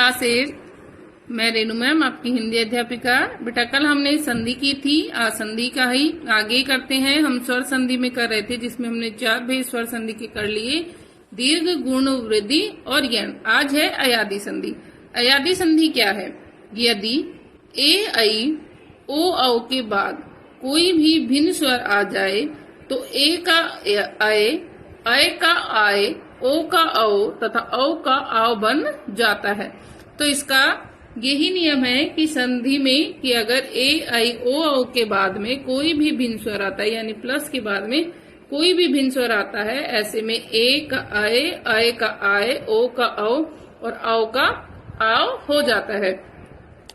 Class 8। मैं Renu ma'am, आपकी हिंदी अध्यापिका। बेटा कल हमने संधि की थी, आज संधि का ही आगे करते हैं। हम स्वर संधि में कर रहे थे, जिसमें हमने 4 भेद स्वर संधि के कर लिए, दीर्घ, गुण, वृद्धि और यण। आज है अयादी संधि। अयादी संधि क्या है? यदि ए, ऐ, ओ, औ के बाद कोई भी भिन्न स्वर आ जाए तो ए का ऐ का आय, ओ का औ तथा औ का आव बन जाता है। तो इसका यही नियम है कि संधि में कि अगर ए, ऐ, ओ, औ के बाद में कोई भी भिन्न स्वर आता है, यानी प्लस के बाद में कोई भी भिन्न स्वर आता है, ऐसे में ए का ऐ का आय, ओ का औ और औ का आव हो जाता है।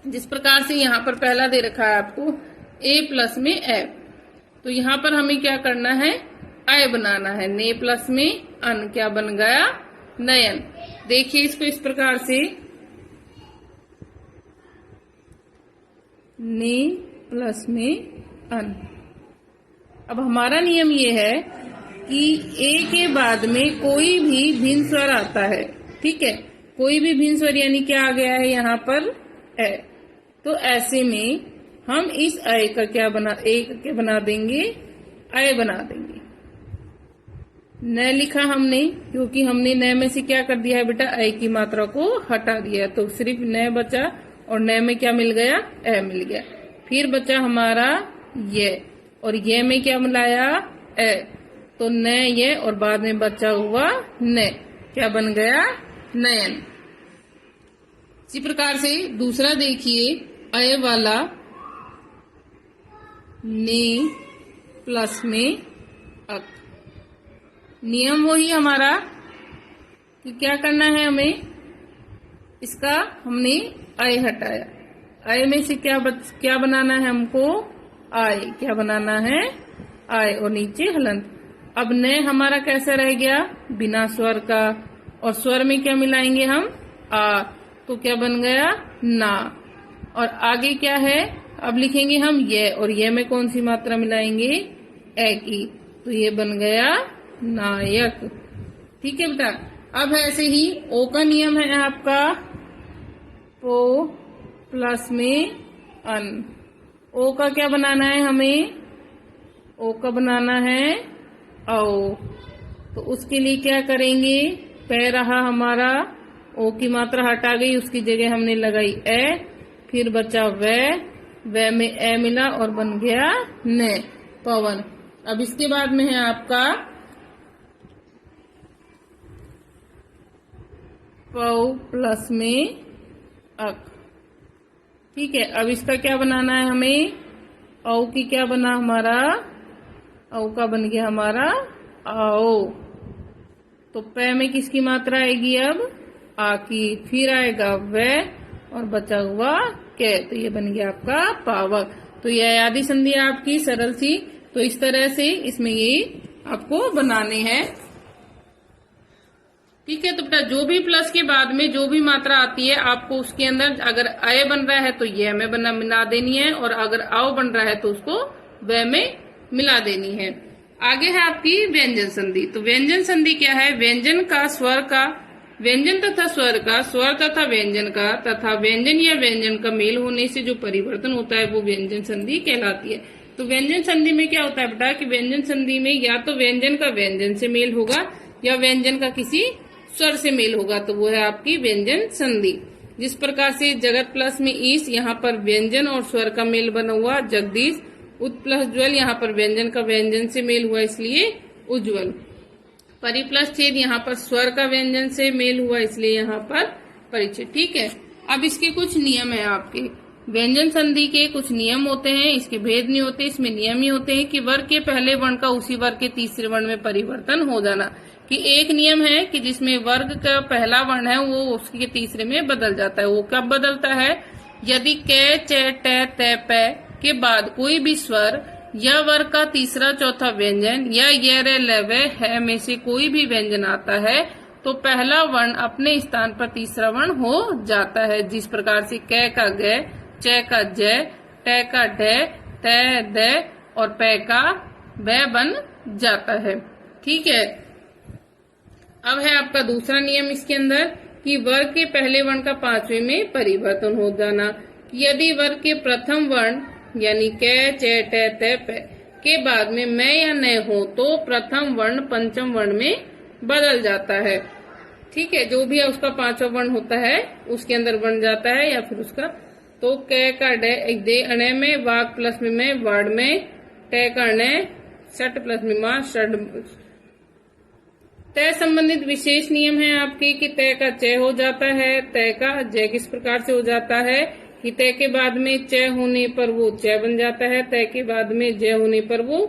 जिस प्रकार से यहाँ पर पहला दे रखा है आपको ए प्लस में ए, तो यहाँ पर हमें क्या करना है? आय बनाना है। ने प्लस में अन क्या बन गया? नयन। देखिए इसको इस प्रकार से, ने प्लस में अन। अब हमारा नियम ये है कि ए के बाद में कोई भी भिन्न स्वर आता है, ठीक है, कोई भी भिन्न स्वर यानी क्या आ गया है यहाँ पर? ए। तो ऐसे में हम इस ऐ का क्या बना देंगे? ऐ बना देंगे। न लिखा हमने, क्योंकि हमने न में से क्या कर दिया है बेटा? ऐ की मात्रा को हटा दिया, तो सिर्फ न बचा और न में क्या मिल गया? ए मिल गया। फिर बचा हमारा ये, और ये में क्या मिलाया? ए। तो न ये और बाद में बचा हुआ न क्या बन गया? नयन। इसी प्रकार से दूसरा देखिए, अय वाला ने प्लस में अक। नियम वही हमारा कि क्या करना है हमें? इसका हमने आय हटाया, आय में से क्या बनाना है हमको? आय। क्या बनाना है? आय और नीचे हलंत। अब न हमारा कैसा रह गया? बिना स्वर का, और स्वर में क्या मिलाएंगे हम? आ। तो क्या बन गया? ना। और आगे क्या है? अब लिखेंगे हम ये, और ये में कौन सी मात्रा मिलाएंगे? ए की। तो ये बन गया नायक। ठीक है बेटा। अब ऐसे ही ओ का नियम है आपका, ओ प्लस में अन। ओ का क्या बनाना है हमें? ओ का बनाना है औ। तो उसके लिए क्या करेंगे? पै रहा हमारा, ओ की मात्रा हटा गई, उसकी जगह हमने लगाई ए, फिर बचा वे में ए मिला और बन गया न, पवन। अब इसके बाद में है आपका पौ प्लस में अक। ठीक है। अब इसका क्या बनाना है हमें? औ की क्या बना हमारा? औ का बन गया हमारा आओ। तो पै में किसकी मात्रा आएगी अब? आ की। फिर आएगा वे और बचा हुआ के, तो ये बन गया आपका पावक। तो ये अयादी संधि आपकी सरल सी। तो इस तरह से इसमें ये आपको बनाने हैं। ठीक है। तो बेटा जो भी प्लस के बाद में जो भी मात्रा आती है, आपको उसके अंदर अगर अय बन रहा है तो ये में मिला देनी है, और अगर आओ बन रहा है तो उसको वे में मिला देनी है। आगे है आपकी व्यंजन संधि। तो व्यंजन संधि क्या है? व्यंजन का स्वर का, व्यंजन तथा स्वर का, स्वर तथा व्यंजन का, तथा व्यंजन या व्यंजन का मेल होने से जो परिवर्तन होता है वो व्यंजन संधि कहलाती है। तो व्यंजन संधि में क्या होता है बेटा कि व्यंजन संधि में या तो व्यंजन का व्यंजन से मेल होगा या व्यंजन का किसी स्वर से मेल होगा, तो वो है आपकी व्यंजन संधि। जिस प्रकार से जगत प्लस में ईश, यहाँ पर व्यंजन और स्वर का मेल बना हुआ जगदीश। उत प्लस ज्वल, यहाँ पर व्यंजन का व्यंजन से मेल हुआ इसलिए उज्ज्वल। परि प्लस छेद, यहाँ पर स्वर का व्यंजन से मेल हुआ इसलिए यहाँ पर परिचय। ठीक है। अब इसके कुछ नियम है आपके। व्यंजन संधि के कुछ नियम होते हैं, इसके भेद नहीं होते, इसमें नियम ही होते हैं कि वर्ग के पहले वर्ण का उसी वर्ग के तीसरे वर्ण में परिवर्तन हो जाना। कि एक नियम है कि जिसमें वर्ग का पहला वर्ण है वो उसके तीसरे में बदल जाता है। वो कब बदलता है? यदि कै, चे, टे, ते, पै के बाद कोई भी स्वर या वर्ग का तीसरा चौथा व्यंजन या ये रे लवे है में से कोई भी व्यंजन आता है तो पहला वर्ण अपने स्थान पर तीसरा वर्ण हो जाता है। जिस प्रकार से कै का ग, चे का जय, टे का ढे, ते दे और पै का बै बन जाता है। ठीक है। अब है आपका दूसरा नियम इसके अंदर कि वर्ग के पहले वर्ण का पांचवें में परिवर्तन हो जाना। यदि वर्ग के प्रथम वर्ण यानी कै चे टे ते पे के बाद में मैं या न हो तो प्रथम वर्ण पंचम वर्ण में बदल जाता है। ठीक है, जो भी है उसका पांचवा वर्ण होता है उसके अंदर बन जाता है या फिर उसका। तो कै का दे अणे में, वाग प्लस में वार्ड में, टे का अणे, षट प्लस में मां षड। तय संबंधित विशेष नियम है आपके कि तय का चय हो जाता है, तय का जय किस प्रकार से हो जाता है कि तय के बाद में चय होने पर वो चय बन जाता है, तय के बाद में जय होने पर वो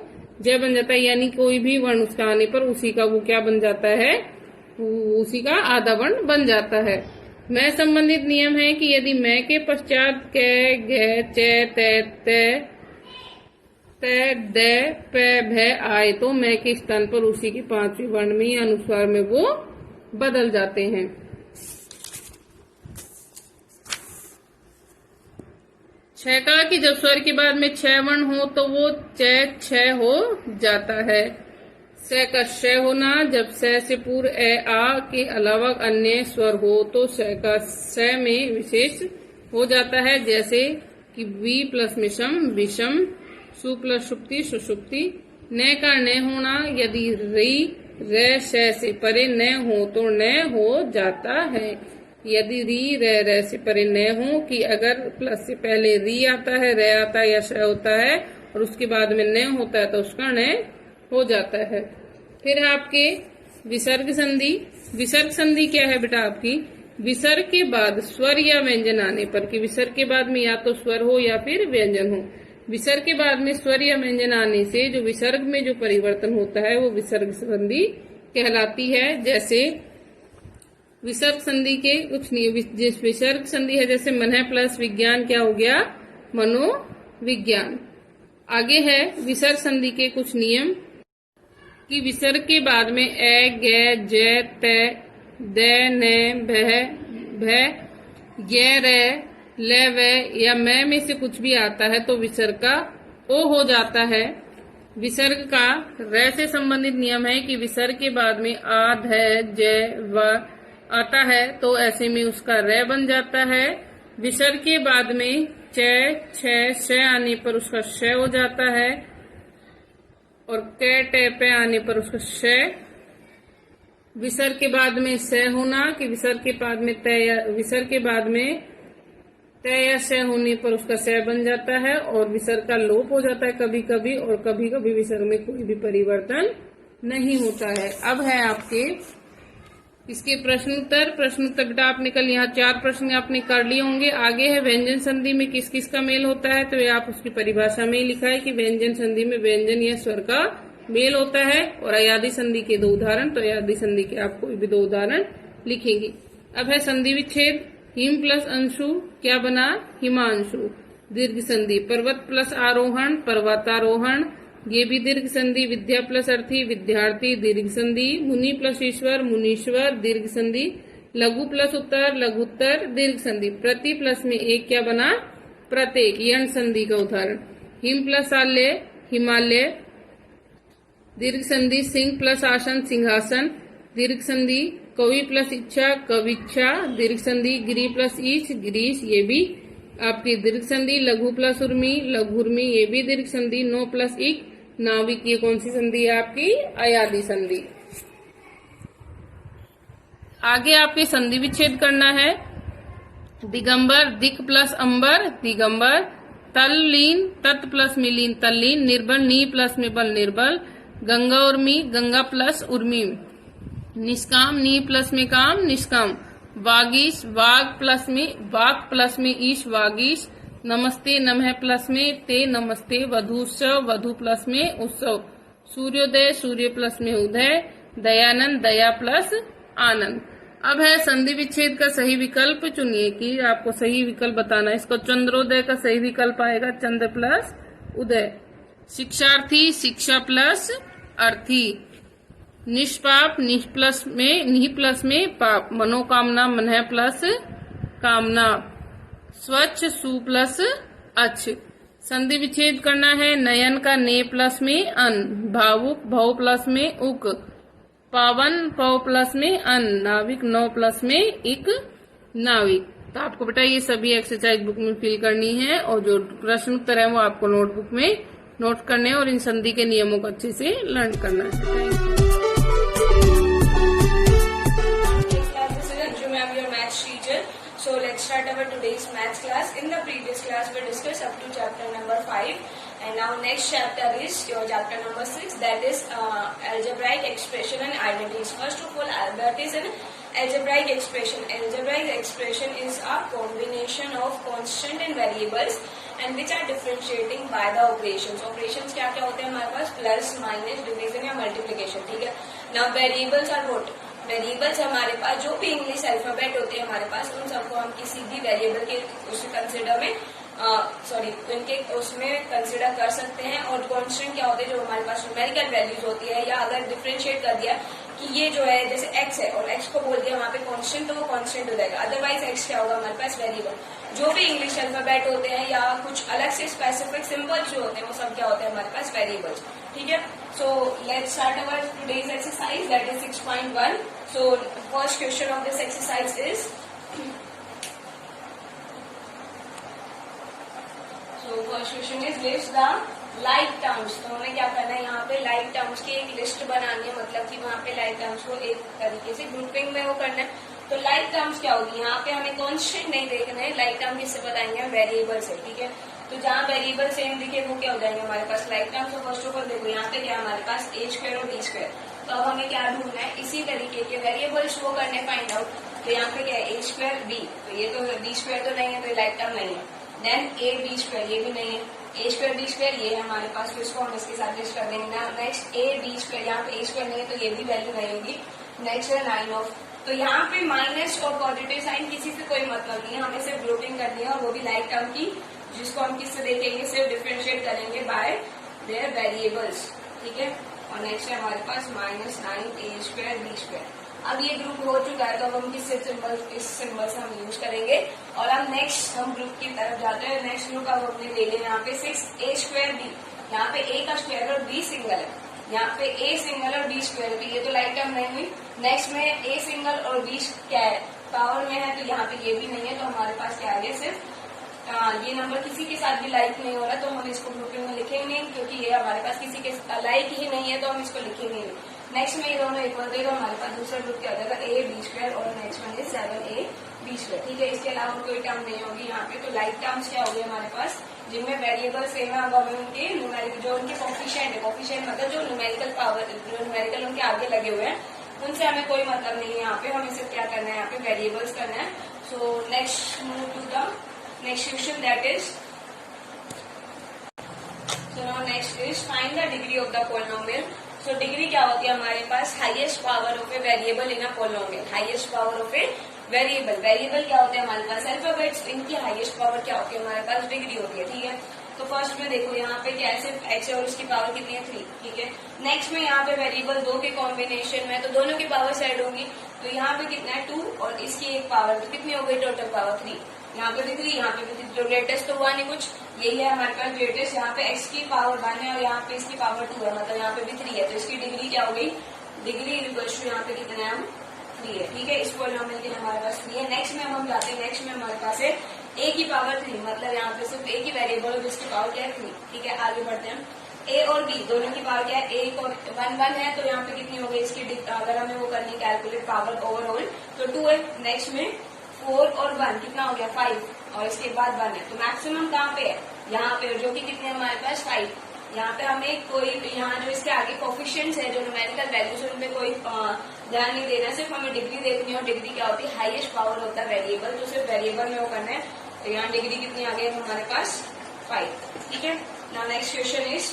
जय बन जाता है, यानी कोई भी वर्ण उसका आने पर उसी का वो क्या बन जाता है, उसी का आधा वर्ण बन जाता है। मैं संबंधित नियम है कि यदि मैं के पश्चात कै गे चय तय तय तय दे पे भय आए तो मैं के स्थान पर उसी के पांचवें वर्ण में या अनुस्वार में वो बदल जाते हैं। छह का कि जब स्वर के बाद में छह वर्ण हो तो वो चय छह हो जाता है। स का श होना, जब स से पूर्व ए आ के अलावा अन्य स्वर हो तो स का स में विशेष हो जाता है, जैसे कि वी प्लस में शम विषम, सु प्लस शुक्ति सुषुप्ति। न का न होना, यदि री रे श से परे न हो तो न हो जाता है। यदि री रे रे से परे न हो कि अगर प्लस से पहले री आता है, रे आता है या श होता है और उसके बाद में न होता है तो उसका न हो जाता है। फिर आपके विसर्ग संधि। विसर्ग संधि क्या है बेटा आपकी? विसर्ग के बाद स्वर या व्यंजन आने पर, कि विसर्ग के बाद में या तो स्वर हो या फिर व्यंजन हो। विसर्ग के बाद में स्वर या व्यंजन आने से जो विसर्ग में जो परिवर्तन होता है वो विसर्ग संधि कहलाती है। जैसे विसर्ग संधि के कुछ नियम, विसर्ग संधि है जैसे मन प्लस विज्ञान क्या हो गया, मनोविज्ञान। आगे है विसर्ग संधि के कुछ नियम कि विसर्ग के बाद में ए गे जय तय दे ने भय भय गे रे ले वे या मैं में से कुछ भी आता है तो विसर्ग का ओ हो जाता है। विसर्ग का रे से संबंधित नियम है कि विसर्ग के बाद में आ ध जय व आता है तो ऐसे में उसका रे बन जाता है। विसर्ग के बाद में च छ श आने पर उसका श हो जाता है और कै टे पे आने पर उसका श। विसर्ग के बाद में स होना, कि विसर्ग के बाद में विसर्ग के बाद में तय या श होने पर उसका स बन जाता है और विसर्ग का लोप हो जाता है कभी कभी, और कभी कभी विसर्ग में कोई भी परिवर्तन नहीं होता है। अब है आपके इसके प्रश्नोत्तर। प्रश्नोत्तर बेटा आपने कल यहाँ 4 प्रश्न आपने कर लिए होंगे। आगे है व्यंजन संधि में किस किस का मेल होता है, तो ये आप उसकी परिभाषा में ही लिखा है कि व्यंजन संधि में व्यंजन या स्वर का मेल होता है। और अयादि संधि के 2 उदाहरण, तो अयादि संधि के आप कोई भी 2 उदाहरण लिखेंगे। अब है संधि विच्छेद। हिम प्लस अंशु क्या बना, हिमांशु। दीर्घ संधि पर्वत प्लस आरोहण, पर्वतारोहण, ये भी दीर्घ संधि। विद्या प्लस अर्थी, विद्यार्थी, दीर्घ संधि। मुनि प्लस ईश्वर, मुनीश्वर, दीर्घ संधि। लघु प्लस उत्तर, लघुत्तर, दीर्घ संधि। प्रति प्लस में एक क्या बना, प्रत्येक, यण संधि का उदाहरण। हिम प्लस आल्य, हिमालय, दीर्घ संधि। सिंह प्लस आसन, सिंहासन, दीर्घ संधि। कवि प्लस इच्छा, कविच्छा, दीर्घ संधि। गिरी प्लस ईश, गिरीश, ये भी आपकी दीर्घ संधि। लघु प्लस उर्मी, लघुर्मी, ये भी दीर्घ संधि। नो प्लस इक, नाविक, ये कौन सी संधि है आपकी, अयादि संधि। आगे आपके संधि विच्छेद करना है। दिगंबर, दिक प्लस अंबर, दिगंबर। तल्लीन, तत् प्लस मिलीन, तल्लीन। निर्बल, नी प्लस में बल, निर्बल। गंगा उर्मी, गंगा प्लस उर्मी। निष्काम, नी प्लस में काम, निष्काम। वागीश, वाग प्लस में ईश, वागीश। नमस्ते, नमः प्लस में ते, नमस्ते। वधूत्सव, वधु प्लस में उत्सव। सूर्योदय, सूर्य प्लस में उदय। दयानंद, दया प्लस आनंद। अब है संधि विच्छेद का सही विकल्प चुनिए, कि आपको सही विकल्प बताना है। इसको चंद्रोदय का सही विकल्प आएगा, चंद्र प्लस उदय। शिक्षार्थी, शिक्षा प्लस अर्थी। निष्पाप, निह प्लस में पाप। मनोकामना, मन प्लस कामना। स्वच्छ, सु प्लस अच्छ। संधि विच्छेद करना है। नयन का ने प्लस में अन। भावुक, भव प्लस में उक। पावन, पौ प्लस में अन, नाविक, नौ प्लस में इक, नाविक। तो आपको बेटा ये सभी एक्सरसाइज बुक में फिल करनी है और जो प्रश्न उत्तर है वो आपको नोटबुक में नोट करने हैं और इन संधि के नियमों को अच्छे से लर्न करना है। So let's start our today's maths class. In the previous class we discussed up to chapter number 5 and now next chapter is your chapter number 6, that is algebraic expression and identities. First of all, that is an algebraic expression. Algebraic expression is a combination of constant and variables and which are differentiating by the operations. Operations क्या क्या होते हैं हमारे पास? Plus, minus, division या multiplication, ठीक है। Now variables are what? Variables हमारे पास जो भी इंग्लिश अल्फाबेट होते हैं हमारे पास, उन सबको हम किसी भी वेरिएबल के उस कंसिडर में उनके उसमें कंसिडर कर सकते हैं। और कांस्टेंट क्या होते हैं? जो हमारे पास न्यूमेरिकल वैल्यूज होती है, या अगर डिफरेंशिएट कर दिया कि ये जो है जैसे एक्स है और एक्स को बोल दिया वहाँ पे कांस्टेंट, तो वो कांस्टेंट हो जाएगा। अदरवाइज एक्स क्या होगा हमारे पास? वेरिएबल। जो भी इंग्लिश अल्फाबेट होते हैं या कुछ अलग से स्पेसिफिक सिंबल जो होते हैं वो सब क्या होते हैं हमारे पास? वेरिएबल्स, ठीक है। So let's start our today's exercise, that is 6.1. So first question of this exercise is, so first question is list the like terms. तो हमें क्या करना है यहाँ पे? like terms की एक लिस्ट बनानी है, मतलब कि वहाँ पे like terms को एक तरीके से ग्रुपिंग में वो करना है। तो like terms क्या होगी? यहाँ पे हमें कॉन्स्टेंट नहीं देखना है, like term किससे बताएंगे? वेरिएबल से, ठीक है। तो जहाँ वेरिएबल सेम दिखे वो क्या हो जाएंगे हमारे पास? Like term. तो फर्स्ट ऑफ ऑल देखो यहाँ पे क्या हमारे पास? ए स्क्वायर और बी स्क्वायर। तो अब हमें क्या ढूंढना है? इसी तरीके के वेरिएबल्स वो करने, फाइंड आउट। तो यहाँ पे क्या है? ए स्क्वायर बी, तो ये तो बी स्क्वायर तो नहीं है, तो लाइक टर्म नहीं है। देन ए बी स्क्वायर, ये भी नहीं है। ए स्क्वायर बी स्क्वायर ये है हमारे पास, तो इसको हम इसके साथ लिस्ट कर देंगे ना। नेक्स्ट ए बी स्क्वायर, यहाँ पे ए स्क्वायर नहीं है तो ये भी वैल्यू नहीं होगी। नेक्स्ट है 9 ऑफ, तो यहाँ पे माइनस और पॉजिटिव साइन किसी से कोई मतलब नहीं है, हमें सिर्फ ग्रुपिंग करनी है और वो भी लाइक टर्म की, जिसको हम किससे देखेंगे? सिर्फ डिफरेंशिएट करेंगे बाय देयर वेरिएबल्स, ठीक है। और नेक्स्ट है हमारे पास -9 ए स्क्वायर बी स्क्वायर। अब ये ग्रुप हो चुका है तो अब हम किससे सिंबल, इस सिंबल से हम यूज करेंगे। और अब नेक्स्ट हम ग्रुप की तरफ जाते हैं। नेक्स्ट ग्रुप अब हमने ले लिया यहाँ पे 6 ए स्क्वायर बी। यहाँ पे ए का स्क्वायर और बी सिंगल है, यहाँ पे ए सिंगल और बी स्क्वायर, तो ये तो लाइक टर्म नहीं हुई। नेक्स्ट में ए सिंगल और बी क्या है? पावर में है, तो यहाँ पे ये भी नहीं है, तो हमारे पास क्या आ गया? सिर्फ ये नंबर किसी के साथ भी लाइक नहीं हो रहा, तो हम इसको ग्रुपिंग में लिखेंगे नहीं, क्योंकि ये हमारे पास किसी के लाइक ही नहीं है, तो हम इसको लिखेंगे नहीं। नेक्स्ट में ये दोनों इक्वल देगा, हमारे पास दूसरा ग्रुप क्या हो जाएगा? ए बी स्क्वायर और नेक्स्ट में 7 ए बी स्क्वायर, ठीक है। इसके अलावा कोई टर्म नहीं होगी यहाँ पे। तो लाइक टर्म्स क्या होगी हमारे पास? जिनमें वेरिएबल सेम है, अब हमें उनके न्यूमेरिकल, जो उनके कोफिशिएंट है, कोफिशिएंट मतलब जो न्यूमेरिकल पावर, जो न्यूमेरिकल उनके आगे लगे हुए हैं, उनसे हमें कोई मतलब नहीं है यहाँ पे। हमें सिर्फ क्या करना है? यहाँ पे वेरिएबल्स करना है। So next move to the next question, that is, so now next is find the degree of the polynomial. So degree क्या होती है हमारे पास? highest power of a variable in a polynomial. highest power of a variable. variable क्या होते हैं हमारे पास? Alphabets. इनकी highest power क्या होती है हमारे पास? डिग्री होती है, ठीक है। तो फर्स्ट में देखो यहाँ पे क्या है? सिर्फ एक्स है और उसकी पावर कितनी है? 3, ठीक है। नेक्स्ट में यहाँ पे वेरिएबल दो के कॉम्बिनेशन में, तो दोनों की पावर साइड होगी, तो यहाँ पे कितना है? 2 और इसकी एक पावर, तो कितनी हो गई टोटल पावर? 3। यहाँ पे भी 3, यहाँ पे भी 3। तो ग्रेटेस्ट तो हुआ नहीं कुछ, यही है हमारे पास ग्रेटेस्ट। यहाँ पे एक्स की पावर 1 है और यहाँ पे इसकी पावर 2 है, मतलब यहाँ पे भी 3 है, तो इसकी डिग्री क्या हो गई? डिग्री इक्वल्स टू यहाँ पे कितने हम? 3 है, ठीक है। इस पॉलिनोमियल के लिए हमारे पास 3 है। नेक्स्ट में हम जाते हैं, नेक्स्ट में हमारे पास है ए की पावर 3, मतलब यहाँ पे सिर्फ ए की वेरिएबल है जिसकी पावर क्या है? 3, ठीक है। आगे बढ़ते हैं। ए और बी दोनों की पावर क्या है? ए और 1 है, तो यहाँ पे कितनी हो गई इसकी? अगर हमें वो करनी कैलकुलेट पावर ओवरऑल, तो 2 है। नेक्स्ट में 4 और 1 कितना हो गया? 5, और इसके बाद 1 है, तो मैक्सिमम कहाँ पे है? यहाँ पे, जो कि कितने हमारे पास? 5। यहाँ पे हमें कोई, यहाँ जो इसके आगे कोफिशिएंट्स है, जो न्यूमेरिकल वैल्यूज है, उनमें कोई ध्यान नहीं देना, सिर्फ हमें डिग्री देखनी है। और डिग्री क्या होती है? हाईएस्ट पावर होता है वेरिएबल, तो सिर्फ वेरिएबल में वो करना है। तो यहाँ डिग्री कितनी आ गई हमारे पास? 5, ठीक है। Now next question is,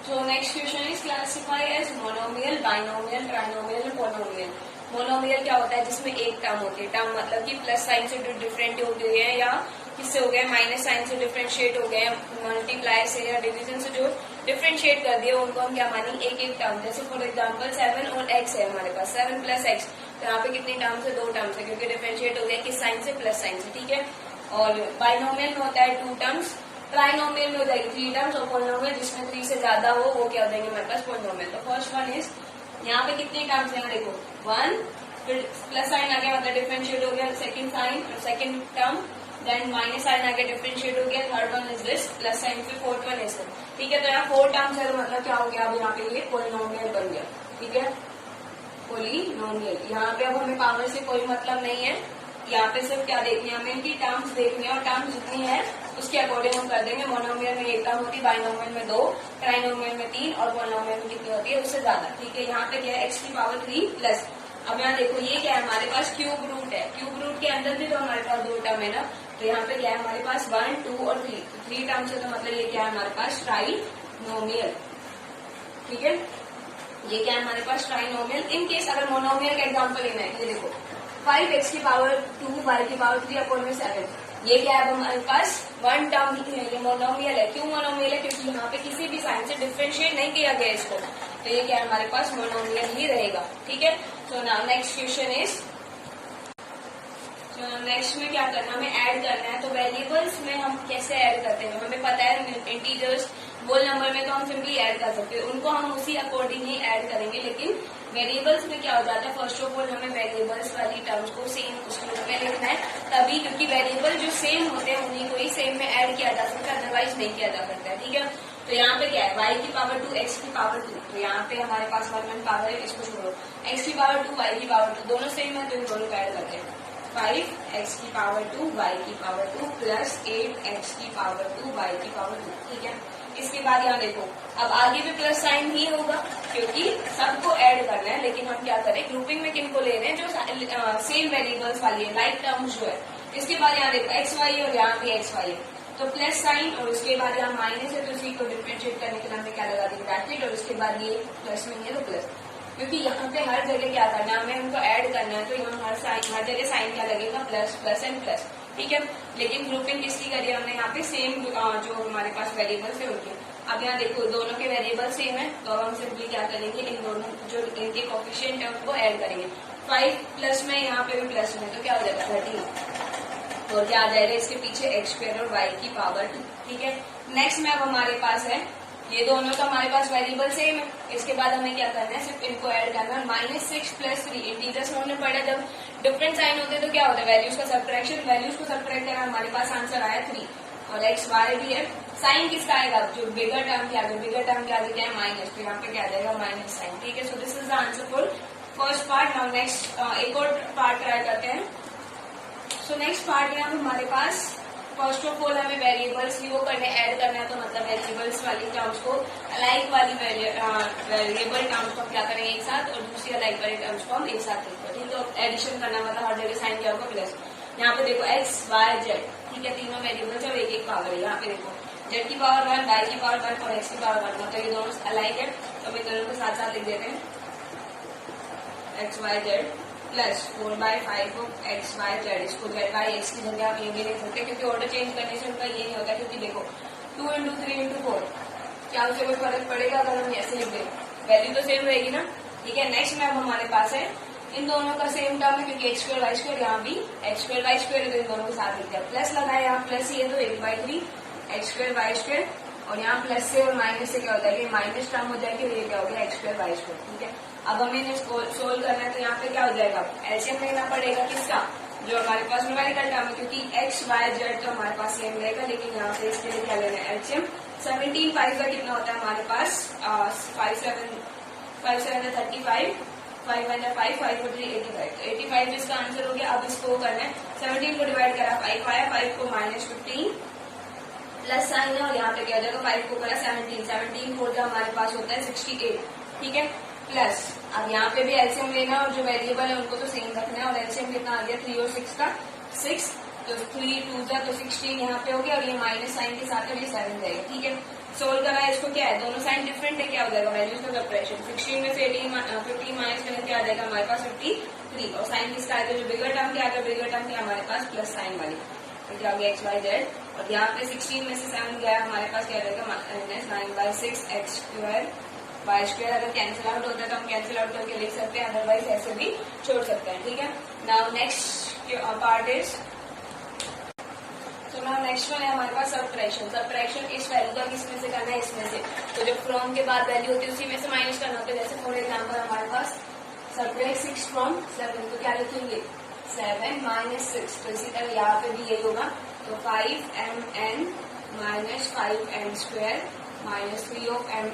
so next question is classify as monomial, binomial, trinomial, polynomial. Monomial क्या होता है? जिसमें एक टर्म होती है। टर्म मतलब कि प्लस साइन से डिफरेंट हो गए हैं, या किससे हो गए? माइनस साइन से डिफरेंशिएट हो गए, मल्टीप्लाई से या डिवीजन से जो डिफरेंशिएट कर दिए, उनको हम क्या मानेंगे? एक एक टर्म। जैसे फॉर एग्जांपल 7 और x है हमारे पास, 7 प्लस x, तो यहाँ पे कितनी टर्म्स है? 2 टर्म्स है, क्योंकि डिफरेंशिएट हो गया किस साइन से? प्लस साइन से, ठीक है। और बाइनोमियल में होता है 2 टर्म्स, ट्राइनोमियल में हो जाएगी 3 टर्म्स, और पॉलिनोमियल जिसमें 3 से ज्यादा हो वो क्या हो जाएंगे हमारे पास पॉलिनोमियल। तो फर्स्ट वन इज, यहाँ पे कितने टर्म्स हैं देखो 1, फिर प्लस साइन आ गया मतलब डिफरेंशिएट हो गया, second sine second term, then minus sine आ गया डिफरेंशिएट हो गया, third one is this plus sine, फिर फोर्थ वन इज, ठीक है। तो यहाँ 4 टर्म्स है तो मतलब क्या हो गया, अब यहाँ पे ये पॉलिनोमियल बन गया, ठीक है, पॉलिनोमियल। यहाँ पे अब हमें पावर से कोई मतलब नहीं है, यहाँ पे सिर्फ क्या देखनी है हमें, इनकी टर्म्स देखनी है, और टर्म्स जितनी है उसके अकॉर्डिंग हम कर देंगे। मोनोमियल में 1 टर्म होती है, बाइनोमियल में 2, ट्राइनोमियल में 3, और पॉलिनोमियल में कितनी होती है उससे ज्यादा, ठीक है। यहाँ पे क्या है x की पावर 3 प्लस, अब यहाँ देखो ये क्या है हमारे पास क्यूब रूट है, क्यूब रूट के अंदर भी तो हमारे पास 2 टर्म है ना, तो यहाँ पे क्या है हमारे पास 1, 2 और 3, 3 टर्म्स है, तो मतलब ये क्या है हमारे पास ट्राइनोमियल, ठीक है। ये क्या है हमारे पास ट्राइनोमियल। इन केस अगर मोनोमियल का एग्जांपल लेना है, ये देखो 5x की पावर 2 y की पावर 3 अपॉन में 7, ये क्या है हमारे पास 1 टर्म ही है, ये मोनोमियल है। क्यों मोनोमियल है, क्योंकि यहाँ पे किसी भी साइन से डिफरेंशिएट नहीं किया गया इसको, तो ये क्या है हमारे पास मोनोमियल ही रहेगा, ठीक है। So now next question is, next में क्या करना, हमें ऐड करना है। तो वेरिएबल्स में हम कैसे ऐड करते हैं, हमें पता है इंटीजर्स होल नंबर में तो हम सिंपली ऐड कर सकते हैं, उनको हम उसी अकॉर्डिंग ही ऐड करेंगे। लेकिन वेरिएबल्स में क्या हो जाता है, फर्स्ट ऑफ ऑल हमें वेरिएबल्स वाली टर्म्स को सेम उसके रूप में लिखना है, तभी, क्योंकि वेरिएबल जो सेम होते हैं उन्हीं को ही सेम में ऐड किया जा सकता है, अदरवाइज नहीं किया जा सकता है, ठीक है। तो यहाँ पे क्या है y की पावर 2 x की पावर 2, तो यहाँ पे हमारे पास 1 पावर है, इसको छोड़ो, x की पावर 2 y की पावर 2 दोनों सेम है, तो इन दोनों को ऐड करते हैं। 5x की पावर 2 y की पावर 2 प्लस 8x की पावर 2 y की पावर 2, ठीक है। इसके बाद यहाँ देखो अब आगे भी प्लस साइन ही होगा, क्योंकि सबको ऐड करना है, लेकिन हम क्या करें ग्रुपिंग में किनको ले रहे हैं, जो सेम वेरिएबल्स वाली है, लाइक टर्म्स जो है। इसके बाद यहाँ देखो एक्स वाई और यहाँ पे एक्स वाई है, तो प्लस साइन, और उसके बाद यहाँ माइनस है, तो उसी को डिफरेंशिएट करने के लिए हमने क्या लगा दी ब्रैकेट, और उसके बाद ये प्लस में है तो प्लस, क्योंकि यहाँ पे हर जगह क्या करना है हमें उनको ऐड करना है, तो यहाँ हर जगह साइन क्या लगेगा प्लस प्लस एंड प्लस, ठीक है। लेकिन ग्रुपिंग किसकी करी हमने यहाँ पे सेम जो हमारे पास वेरिएबल्स है उनके। अब यहाँ देखो दोनों के वेरिएबल सेम है, तो अब हम सिंपली क्या करेंगे, इन दोनों जो इनके कोफिशिएंट है उनको ऐड करेंगे। 5 प्लस में यहाँ पे भी प्लस में, तो क्या हो जाएगा 13, और क्या आ जाएगा इसके पीछे एक्स स्क्वायर और y की पावर 2, ठीक है। नेक्स्ट में अब हमारे पास है, ये दोनों तो हमारे पास वेरिएबल सेम है, इसके बाद हमें क्या करना है, सिर्फ इनको ऐड करना है। -6 + 3 इंटीजर्स में हमने पढ़ा, जब डिफरेंट साइन होते तो क्या होता है वैल्यूज का सब्ट्रैक्शन, वैल्यूज को सब्ट्रैक्ट करना, हमारे पास आंसर आया 3, और एक्स वाई भी है। साइन किसका आएगा, जो बिगर टर्म के आगे, बिगर टर्म के आगे क्या है माइनस, तो यहाँ पे क्या आ जाएगा माइनस साइन, ठीक है। So this is the answer for first part. Now next एक और पार्ट ट्राई करते हैं। सो नेक्स्ट पार्ट में अब हमारे पास फर्स्ट ऑफ ऑल हमें वेरिएबल्स की वो करने ऐड करना है, तो मतलब वेरिएबल्स वाली टर्म्स को अलाइक वाली वेरिएबल टर्म्स को क्या करेंगे एक साथ, और दूसरी अलाइक वाली टर्म्स को हम एक साथ लिखते हैं, ठीक है। तो एडिशन करना मतलब हर जगह साइन क्या होगा प्लस, यहाँ पे देखो एक्स वाई जेड, ठीक है, तीनों वेरिएबल्स और एक एक पावर है। यहाँ पे देखो जेड की पावर 1, वाई की पावर 1 और एक्स की पावर 1, मतलब ये दोनों अलाइक है, तो हम इन दोनों को साथ साथ लिख देते हैं, x y z plus 4/5 of x y z. इसको जेड बाई एक्स की जगह आप ये भी लिख सकते हैं, क्योंकि ऑर्डर चेंज करने से उनका ये नहीं होता, क्योंकि देखो 2 × 3 × 4 क्या उसे कोई फर्क पड़ेगा अगर हम ऐसे लिख दें, वैल्यू तो सेम रहेगी ना, ठीक है। नेक्स्ट में अब हमारे पास है इन दोनों का सेम टर्म है, क्योंकि x² y², यहाँ भी x² y² है, तो इन दोनों को साथ लिखते हैं। प्लस लगाया यहाँ प्लस ही है, तो 1/3 x² y², और यहाँ प्लस से और माइनस से क्या होता है, ये माइनस टर्म हो जाएगी, ये क्या हो गया x² y², ठीक है। अब हमें इन्हें सोल्व करना है, तो यहाँ पे क्या हो जाएगा एलसीएम लेना पड़ेगा किसका, जो हमारे पास न्यूमेरिकल टर्म है, क्योंकि x y z तो हमारे पास सेम रहेगा, लेकिन यहाँ पे इसके लिए क्या लेना है एलसीएम। 17 5 का कितना होता है हमारे पास 5 7 35, 5 1 5 5 4 3 85, तो 85 इसका आंसर हो गया। अब इसको करना है 17 को डिवाइड करा 5 आया, 5 को -15 प्लस साइन है, और यहाँ पे क्या हो जाएगा 5 को करा 17 4 हमारे पास होता है 68, ठीक है। प्लस अब यहाँ पे भी एलसीएम लेना, और जो वेरिएबल है उनको तो सेम रखना है, और एलसीएम कितना आ गया 3 और 6 का 6, तो 3 2 तो 16 यहाँ पे हो गया, और ये माइनस साइन के साथ ये 7 जाएगा, ठीक है। सोल्व करा है, इसको क्या है दोनों साइन डिफरेंट है, क्या हो जाएगा वैल्यूज का सब्ट्रैक्शन, 16 में से 15 माइनस करने क्या आ जाएगा हमारे पास 53, और साइन किसका आएगा, जो बिगर टर्म के आगे बिगर टर्म के हमारे पास प्लस साइन वाली, तो क्या हो गया एक्स वाई जेड, और यहाँ पे 16 में से 7 गया हमारे पास क्या रहेगा -9/6 x² y²। अगर कैंसिल आउट होता है तो हम कैंसिल आउट करके लिख सकते हैं, अदरवाइज ऐसे भी छोड़ सकते हैं, ठीक है। नाउ नेक्स्ट पार्ट इज, तो नाउ नेक्स्ट वन है हमारे पास सबट्रैक्शन। सबट्रैक्शन इस वैल्यू का किसमें से करना है, इसमें से। तो जो फ्रॉम के बाद वैल्यू होती है उसी में से माइनस करना होता है। जैसे फॉर एग्जाम्पल हमारे पास सबट्रैक्ट 6 फ्रॉम 7, तो क्या लिखेंगे 7 माइनस 6। तो इसी तरह यहाँ पे भी यही होगा। तो 5mn minus 5n square minus 3 of n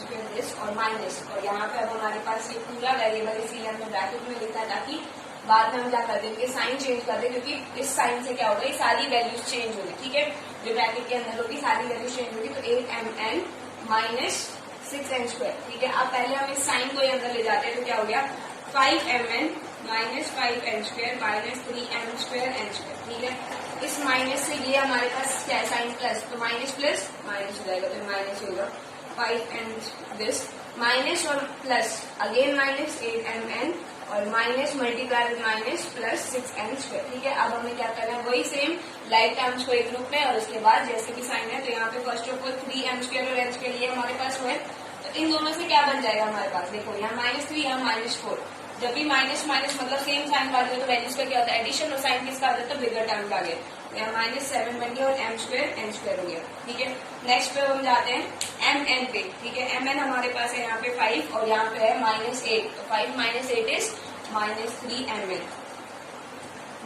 square this और माइनस, और यहाँ पे अब हमारे पास ये पूरा वेरिएबल इसीलिए हमने ब्रैकेट में लिखा है ताकि बाद में हम क्या कर देंगे साइन चेंज कर दें, क्योंकि इस साइन से क्या होगा ये सारी वैल्यूज चेंज होगी। ठीक है, जो ब्रैकेट के अंदर होगी सारी वैल्यूज चेंज होगी। तो 8mn माइनस 6n स्क्वायर। ठीक है, अब पहले हम इस साइन को ही अंदर ले जाते हैं। तो क्या हो गया 5mn minus 5n square minus 3m square n square. ठीक है, इस माइनस से ये हमारे पास क्या है साइन प्लस, तो माइनस प्लस माइनस हो जाएगा, तो माइनस होगा 5n दिस माइनस और प्लस अगेन माइनस 8mn और minus multiply with minus plus 6n square. ठीक है, अब हमें क्या करना है वही सेम लाइक टर्म्स को एक ग्रुप में, और उसके बाद जैसे कि साइन है तो यहाँ पे first of all 3m square और n स्क्वायर ये हमारे पास हुआ है। तो इन दोनों से क्या बन जाएगा हमारे पास, देखो यहाँ -3 यहाँ -4। जब भी माइनस माइनस मतलब सेम साइन का तो वैल्यूज का क्या होता है एडिशन, और साइन किसका आता है तो बिगर टर्म का आ गया। तो यहाँ -7 बन गया और m स्क्वायर n स्क्वायर हो गया। ठीक है, नेक्स्ट पे हम जाते हैं mn पे। ठीक है, mn हमारे पास है यहाँ पे 5 और यहाँ पे है -8। तो 5 माइनस 8 इज -3mn।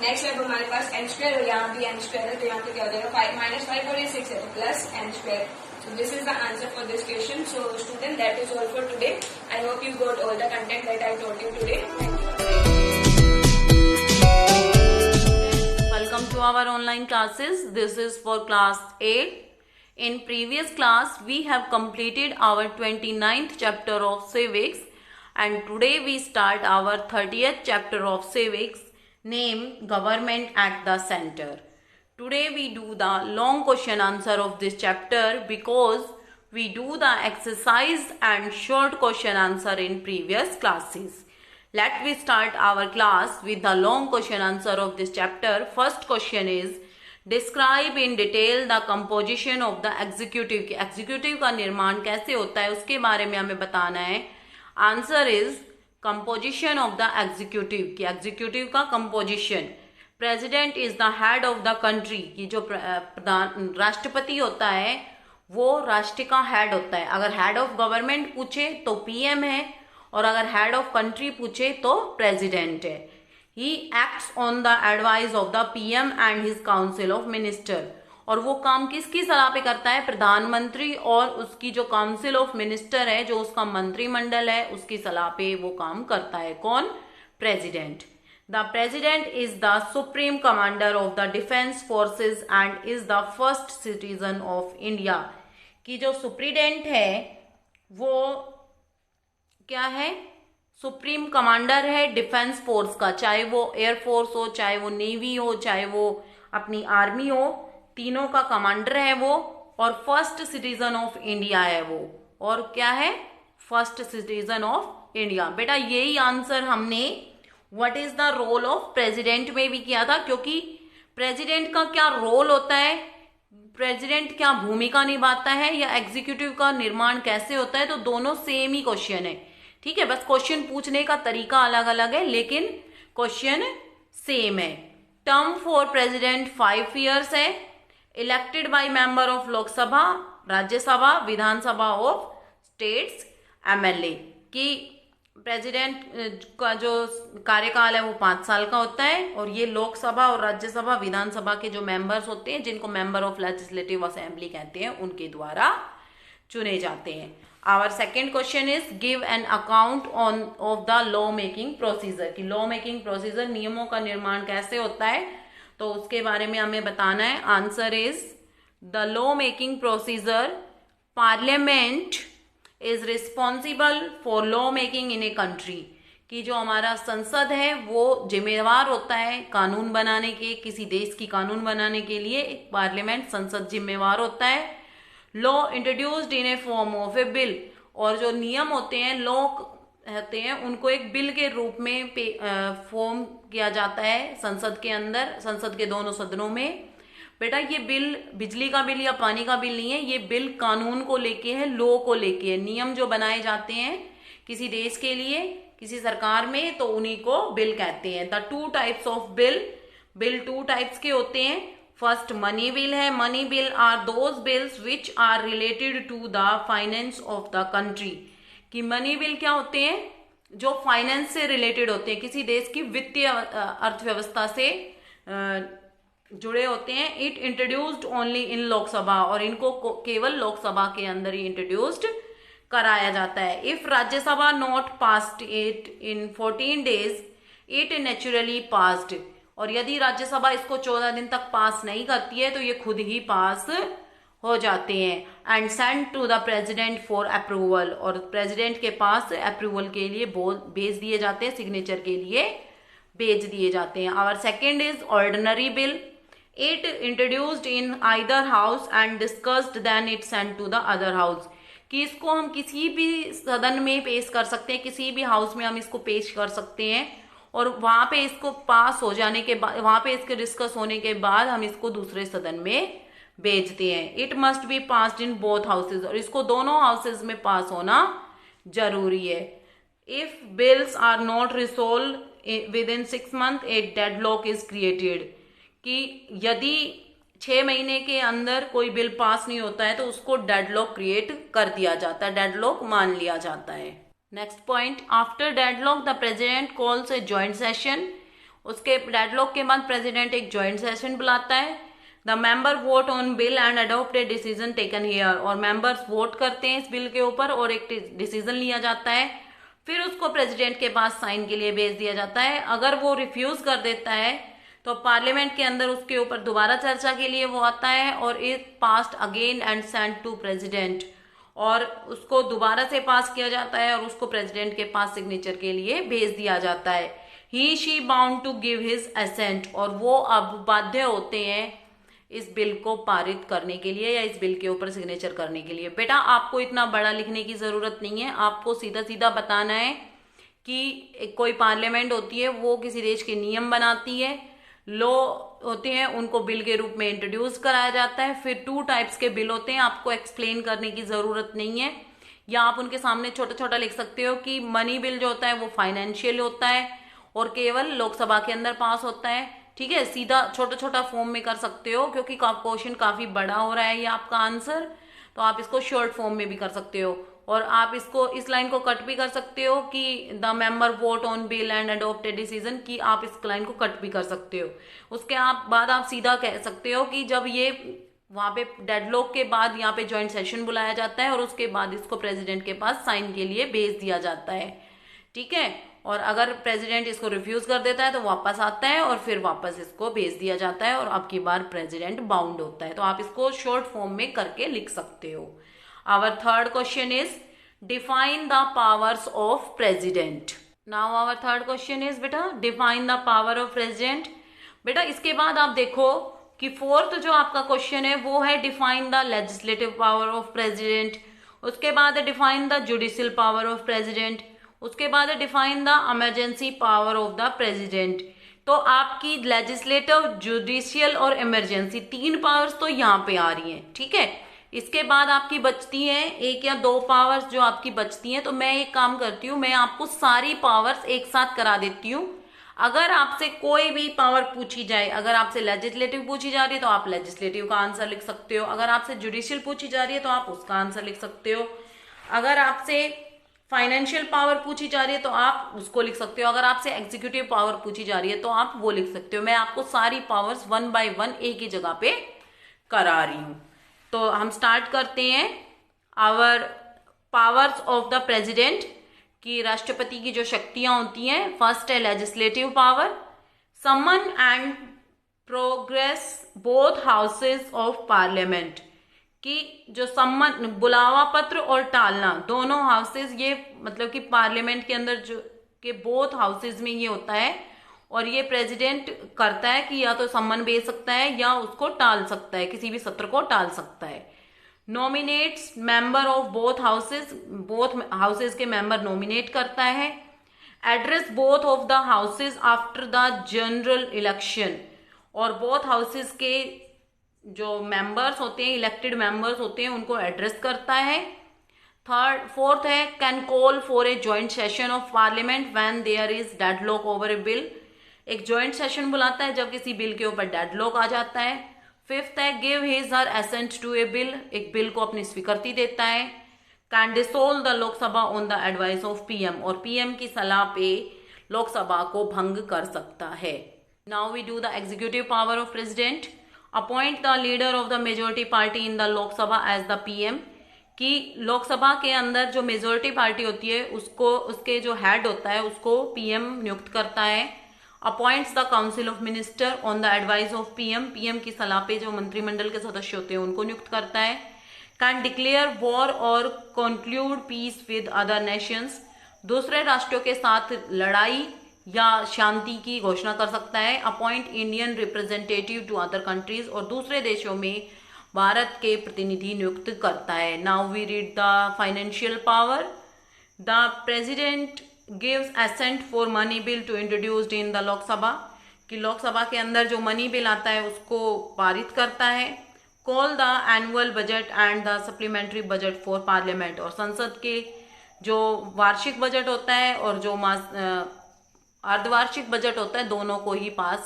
नेक्स्ट है हमारे पास n स्क्वायर और यहाँ भी n स्क्वायर है। तो यहाँ पे क्या हो जाएगा 5 माइनस 5 और ये 6 है तो plus n square. So this is the answer for this question. So student, that is all for today. I hope you got all the content that I told you today. Welcome to our online classes. This is for class 8. In previous class, we have completed our 29th chapter of civics, and today we start our 30th chapter of civics, named Government at the Center. Today we do the long question answer of this chapter because we do the exercise and short question answer in previous classes. Let me start our class with the long question answer of this chapter. First question is describe in detail the composition of the executive. Executive का निर्माण कैसे होता है उसके बारे में हमें बताना है. Answer is composition of the executive. कि executive का composition. President is the head of the country, की जो प्रधान राष्ट्रपति होता है वो राष्ट्र का हेड होता है. अगर हेड ऑफ गवर्नमेंट पूछे तो पीएम है, और अगर हेड ऑफ कंट्री पूछे तो प्रेसिडेंट है. He acts on the advice of the PM and his council of minister. और वो काम किसकी सलाह पे करता है, प्रधानमंत्री और उसकी जो काउंसिल ऑफ मिनिस्टर है, जो उसका मंत्रिमंडल है, उसकी सलाह पे वो काम करता है. कौन, president. The President is the supreme commander of the defense forces and is the first citizen of India. कि जो सुप्रीडेंट है वो क्या है, सुप्रीम कमांडर है डिफेंस फोर्स का, चाहे वो एयरफोर्स हो, चाहे वो नेवी हो, चाहे वो अपनी आर्मी हो, तीनों का कमांडर है वो, और फर्स्ट सिटीजन ऑफ इंडिया है वो. और क्या है, फर्स्ट सिटीजन ऑफ इंडिया. बेटा यही आंसर हमने what is the role of president में भी किया था, क्योंकि प्रेसिडेंट का क्या रोल होता है, प्रेसिडेंट क्या भूमिका निभाता है, या एग्जीक्यूटिव का निर्माण कैसे होता है, तो दोनों सेम ही क्वेश्चन है. ठीक है, बस क्वेश्चन पूछने का तरीका अलग अलग है लेकिन क्वेश्चन सेम है. टर्म फॉर प्रेसिडेंट 5 years है. Elected by member of Lok Sabha, Rajya Sabha, Vidhan Sabha of states, MLA. की प्रेसिडेंट का जो कार्यकाल है वो 5 साल का होता है, और ये लोकसभा और राज्यसभा, विधानसभा के जो मेंबर्स होते हैं, जिनको मेंबर ऑफ लेजिस्लेटिव असेंबली कहते हैं, उनके द्वारा चुने जाते हैं. Our second question is give an account on of the law making procedure. की लॉ मेकिंग प्रोसीजर, नियमों का निर्माण कैसे होता है, तो उसके बारे में हमें बताना है. Answer is the law making procedure, parliament is responsible for law making in a country. कि जो हमारा संसद है वो जिम्मेवार होता है कानून बनाने के, किसी देश की कानून बनाने के लिए पार्लियामेंट, संसद जिम्मेवार होता है. Law introduced in A form of A bill. और जो नियम होते हैं, लॉ होते हैं, उनको एक बिल के रूप में फॉर्म किया जाता है संसद के अंदर, संसद के दोनों सदनों में. बेटा ये बिल बिजली का बिल या पानी का बिल नहीं है, ये बिल कानून को लेके है, लॉ को लेके है. नियम जो बनाए जाते हैं किसी देश के लिए, किसी सरकार में, तो उन्हीं को बिल कहते हैं. The 2 types of bill. Bill 2 types के होते हैं. फर्स्ट मनी बिल है। Money bill are those bills which are related to the finance of the country. कि मनी बिल क्या होते हैं? जो फाइनेंस से रिलेटेड होते हैं, किसी देश की वित्तीय अर्थव्यवस्था से जुड़े होते हैं। It introduced only in Lok Sabha, और इनको केवल लोकसभा के अंदर ही इंट्रोड्यूस्ड कराया जाता है। If Rajya Sabha not passed it in 14 days it naturally passed. और यदि राज्यसभा इसको 14 दिन तक पास नहीं करती है तो ये खुद ही पास हो जाते हैं। And send to the president for approval, और प्रेसिडेंट के पास अप्रूवल के लिए भेज दिए जाते हैं, सिग्नेचर के लिए भेज दिए जाते हैं। Our second is ordinary bill. It introduced in either house and discussed then it send to the other house. कि इसको हम किसी भी सदन में पेश कर सकते हैं, किसी भी हाउस में हम इसको पेश कर सकते हैं, और वहां पे इसको पास हो जाने के बाद, वहां पे इसके डिस्कस होने के बाद हम इसको दूसरे सदन में भेजते हैं। It must be passed in both houses, और इसको दोनों हाउसेज में पास होना जरूरी है। If bills are not resolve within 6 months a deadlock is created. कि यदि 6 महीने के अंदर कोई बिल पास नहीं होता है तो उसको डेडलॉक क्रिएट कर दिया जाता है, डेडलॉक मान लिया जाता है। Next point, after deadlock the president calls A joint session. उसके डेडलॉक के बाद प्रेसिडेंट एक जॉइंट सेशन बुलाता है। The member vote on bill and adopt a decision taken here. और मेंबर्स वोट करते हैं इस बिल के ऊपर और एक डिसीजन लिया जाता है, फिर उसको प्रेसिडेंट के पास साइन के लिए भेज दिया जाता है। अगर वो रिफ्यूज कर देता है तो पार्लियामेंट के अंदर उसके ऊपर दोबारा चर्चा के लिए वो आता है, और it passed again and send to president. और उसको दोबारा से पास किया जाता है और उसको प्रेसिडेंट के पास सिग्नेचर के लिए भेज दिया जाता है। He she bound to give his assent. और वो अब बाध्य होते हैं इस बिल को पारित करने के लिए या इस बिल के ऊपर सिग्नेचर करने के लिए। बेटा आपको इतना बड़ा लिखने की जरूरत नहीं है, आपको सीधा सीधा बताना है कि कोई पार्लियामेंट होती है, वो किसी देश के नियम बनाती है, लॉ होते हैं, उनको बिल के रूप में इंट्रोड्यूस कराया जाता है। फिर 2 टाइप्स के बिल होते हैं, आपको एक्सप्लेन करने की जरूरत नहीं है, या आप उनके सामने छोटा छोटा लिख सकते हो कि मनी बिल जो होता है वो फाइनेंशियल होता है और केवल लोकसभा के अंदर पास होता है। ठीक है, सीधा छोटा छोटा फॉर्म में कर सकते हो, क्योंकि क्वेश्चन काफी बड़ा हो रहा है ये आपका आंसर, तो आप इसको शॉर्ट फॉर्म में भी कर सकते हो। और आप इसको इस लाइन को कट भी कर सकते हो कि the member vote on bill and adopt a decision, की आप इस लाइन को कट भी कर सकते हो। उसके बाद आप सीधा कह सकते हो कि जब ये वहां पे डेडलॉक के बाद यहाँ पे ज्वाइंट सेशन बुलाया जाता है और उसके बाद इसको प्रेसिडेंट के पास साइन के लिए भेज दिया जाता है। ठीक है, और अगर प्रेसिडेंट इसको रिफ्यूज कर देता है तो वापस आता है और फिर वापस इसको भेज दिया जाता है और अब की बार प्रेसिडेंट बाउंड होता है। तो आप इसको शॉर्ट फॉर्म में करके लिख सकते हो। Our third question is define the powers of president. Now our third question is बेटा define the power of president. बेटा इसके बाद आप देखो कि फोर्थ जो आपका क्वेश्चन है वो है define the legislative power of president. उसके बाद है define the judicial power of president. उसके बाद है define the emergency power of the president. तो आपकी लेजिस्लेटिव, जुडिशियल और इमरजेंसी 3 पावर्स तो यहाँ पे आ रही हैं। ठीक है, इसके बाद आपकी बचती हैं 1 या 2 पावर्स जो आपकी बचती हैं। तो मैं एक काम करती हूँ, मैं आपको सारी पावर्स एक साथ करा देती हूँ। अगर आपसे कोई भी पावर पूछी जाए, अगर आपसे लेजिस्लेटिव पूछी जा रही है तो आप लेजिस्लेटिव का आंसर लिख सकते हो, अगर आपसे जुडिशियल पूछी जा रही है तो आप उसका आंसर लिख सकते हो, अगर आपसे फाइनेंशियल पावर पूछी जा रही है तो आप उसको लिख सकते हो, अगर आपसे एग्जीक्यूटिव पावर पूछी जा रही है तो आप वो लिख सकते हो। मैं आपको सारी पावर्स 1 by 1 एक ही जगह पे करा रही हूँ। तो हम स्टार्ट करते हैं our powers of the president, की राष्ट्रपति की जो शक्तियां होती हैं। फर्स्ट है legislative power, summon and progress both houses of parliament, कि जो सम्मन, बुलावा पत्र और टालना दोनों हाउसेस, ये मतलब कि पार्लियामेंट के अंदर जो के बोथ हाउसेस में ये होता है, और ये प्रेसिडेंट करता है कि या तो सम्मन भेज सकता है या उसको टाल सकता है, किसी भी सत्र को टाल सकता है। Nominates member of both houses के मेंबर नॉमिनेट करता है। Address both of the houses after the general election, और बोथ हाउसेस के जो मेंबर्स होते हैं, इलेक्टेड मेंबर्स होते हैं, उनको एड्रेस करता है। फोर्थ है can call for a joint session of parliament when there is deadlock over a bill, एक जॉइंट सेशन बुलाता है जब किसी बिल के ऊपर डेडलॉक आ जाता है। फिफ्थ है give his her assent to a bill, एक बिल को अपनी स्वीकृति देता है। Can dissolve the Lok Sabha on the advice of PM, और पीएम की सलाह पे लोकसभा को भंग कर सकता है। Now we do the executive power of president. Appoint the leader of the majority party in the Lok Sabha as the PM, कि लोकसभा के अंदर जो मेजोरिटी पार्टी होती है उसको, उसके जो हेड होता है उसको पीएम नियुक्त करता है। Appoints the council of minister on the advice of PM, PM की सलाह पे जो मंत्रिमंडल के सदस्य होते हैं उनको नियुक्त करता है। कैन डिक्लेयर वॉर और conclude peace with other Nations, दूसरे राष्ट्रों के साथ लड़ाई या शांति की घोषणा कर सकता है। Appoint Indian representative to other countries, और दूसरे देशों में भारत के प्रतिनिधि नियुक्त करता है। Now we read the financial power. The president gives assent for money bill to introduced in the Lok Sabha, कि लोकसभा के अंदर जो मनी बिल आता है उसको पारित करता है। Call the annual budget and the supplementary budget for parliament, और संसद के जो वार्षिक बजट होता है और जो अर्धवार्षिक बजट होता है दोनों को ही पास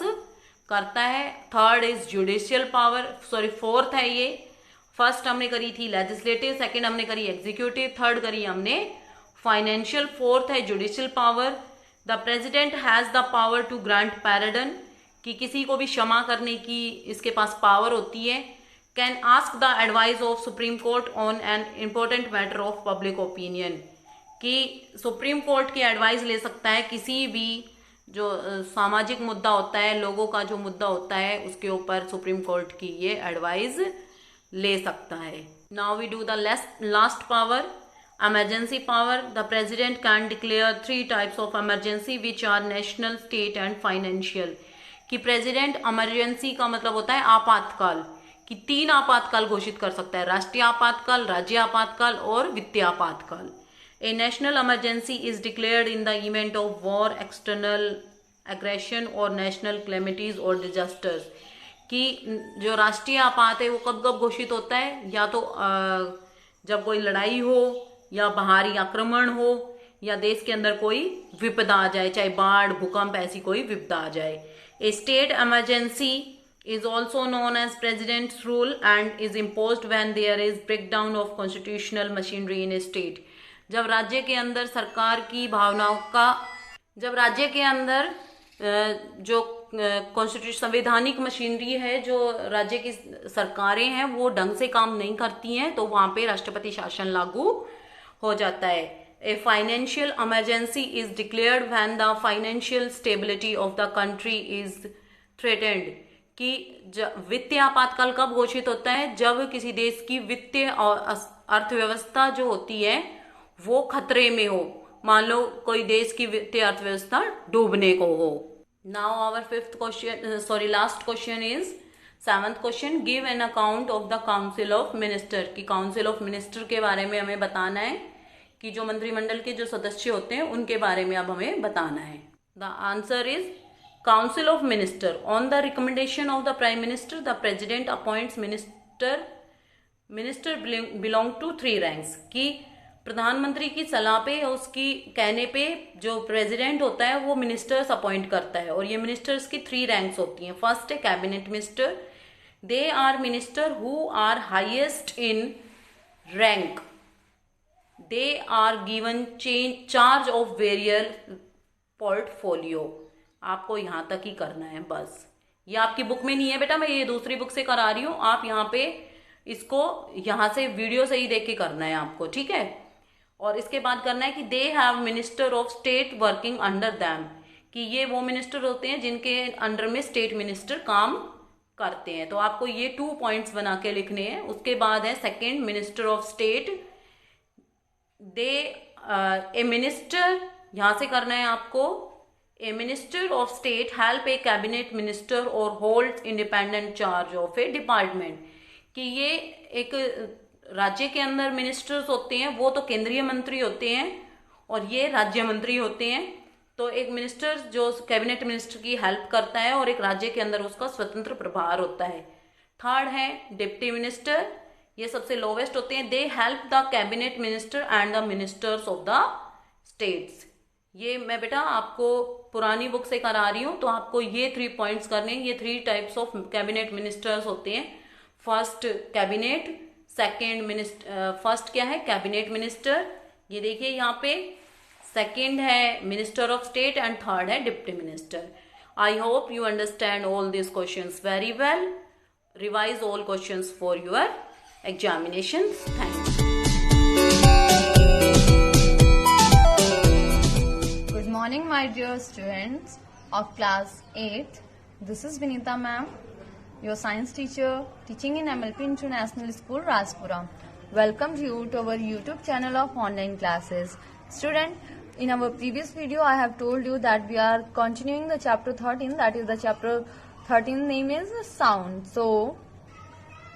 करता है। Third is judicial power, fourth है ये। फर्स्ट हमने करी थी लेजिस्लेटिव, सेकंड हमने करी एग्जीक्यूटिव, थर्ड करी हमने फाइनेंशियल, फोर्थ है judicial power. The president has the power to grant pardon, कि किसी को भी क्षमा करने की इसके पास पावर होती है। Can ask the advice of supreme court on an important matter of public opinion, कि सुप्रीम कोर्ट की एडवाइस ले सकता है किसी भी जो सामाजिक मुद्दा होता है, लोगों का जो मुद्दा होता है उसके ऊपर सुप्रीम कोर्ट की ये एडवाइस ले सकता है। Now we do the last power, emergency power. The president can declare 3 types of emergency which are national, state and financial, कि प्रेसिडेंट इमरजेंसी का मतलब होता है आपातकाल, कि 3 आपातकाल घोषित कर सकता है, राष्ट्रीय आपातकाल, राज्य आपातकाल और वित्तीय आपातकाल। A national emergency is declared in the event of war, external aggression or national calamities or disasters, कि जो राष्ट्रीय आपात है वो कब कब घोषित होता है, या तो जब कोई लड़ाई हो या बाहरी आक्रमण हो या देश के अंदर कोई विपदा आ जाए, चाहे बाढ़, भूकंप, ऐसी कोई विपदा आ जाए। A state emergency is also known as president's rule and is imposed when there is breakdown of constitutional machinery in a state, जब राज्य के अंदर सरकार की भावनाओं का, जब राज्य के अंदर जो कॉन्स्टिट्यूशन संवैधानिक मशीनरी है, जो राज्य की सरकारें हैं वो ढंग से काम नहीं करती हैं, तो वहां पे राष्ट्रपति शासन लागू हो जाता है। A financial emergency is declared when the financial stability of the country is threatened, कि वित्तीय आपातकाल कब घोषित होता है, जब किसी देश की वित्तीय और अर्थव्यवस्था जो होती है वो खतरे में हो, मान लो कोई देश की वित्तीय अर्थव्यवस्था डूबने को हो। Now our last question is 7th question, give an account of the council of minister, कि काउंसिल ऑफ मिनिस्टर के बारे में हमें बताना है, कि जो मंत्रिमंडल के जो सदस्य होते हैं उनके बारे में अब हमें बताना है। The answer is council of minister. On the recommendation of the prime minister the president appoints minister belong to 3 ranks, कि प्रधानमंत्री की सलाह पे, उसकी कहने पे जो प्रेसिडेंट होता है वो मिनिस्टर्स अपॉइंट करता है, और ये मिनिस्टर्स की 3 रैंक्स होती हैं। फर्स्ट है cabinet minister, they are minister who are highest in rank, they are given charge of various portfolio. आपको यहां तक ही करना है बस, ये आपकी बुक में नहीं है बेटा, मैं ये दूसरी बुक से करा रही हूं, आप यहाँ पे इसको यहाँ से वीडियो से ही देख के करना है आपको, ठीक है। और इसके बाद करना है कि they have minister of state working under them, कि ये वो मिनिस्टर होते हैं जिनके अंडर में स्टेट मिनिस्टर काम करते हैं। तो आपको ये 2 पॉइंट्स बना के लिखने हैं। उसके बाद है second, minister of state, they a minister, यहां से करना है आपको, a minister of state help a cabinet minister और hold independent charge of a department, कि ये एक राज्य के अंदर मिनिस्टर्स होते हैं, वो तो केंद्रीय मंत्री होते हैं और ये राज्य मंत्री होते हैं। तो एक मिनिस्टर जो कैबिनेट मिनिस्टर की हेल्प करता है और एक राज्य के अंदर उसका स्वतंत्र प्रभार होता है। थर्ड है डिप्टी मिनिस्टर, ये सबसे लोवेस्ट होते हैं, they help the cabinet minister and the ministers of the states. ये मैं बेटा आपको पुरानी बुक से करा रही हूँ, तो आपको ये 3 पॉइंट्स करने हैं। ये 3 टाइप्स ऑफ कैबिनेट मिनिस्टर्स होते हैं। फर्स्ट कैबिनेट, फर्स्ट क्या है, कैबिनेट मिनिस्टर, ये देखिए यहाँ पे। सेकेंड है minister of state and third है deputy minister. I hope you understand all this questions very well. Revise all questions for your examinations. Thank you. Good morning, my dear students of class 8th. This is Vinita ma'am, your science teacher teaching in MLP International School, Rajpura. Welcome you to our YouTube channel of online classes. Student, in our previous video, I have told you that we are continuing the chapter 13. That is the chapter 13 name is sound. So,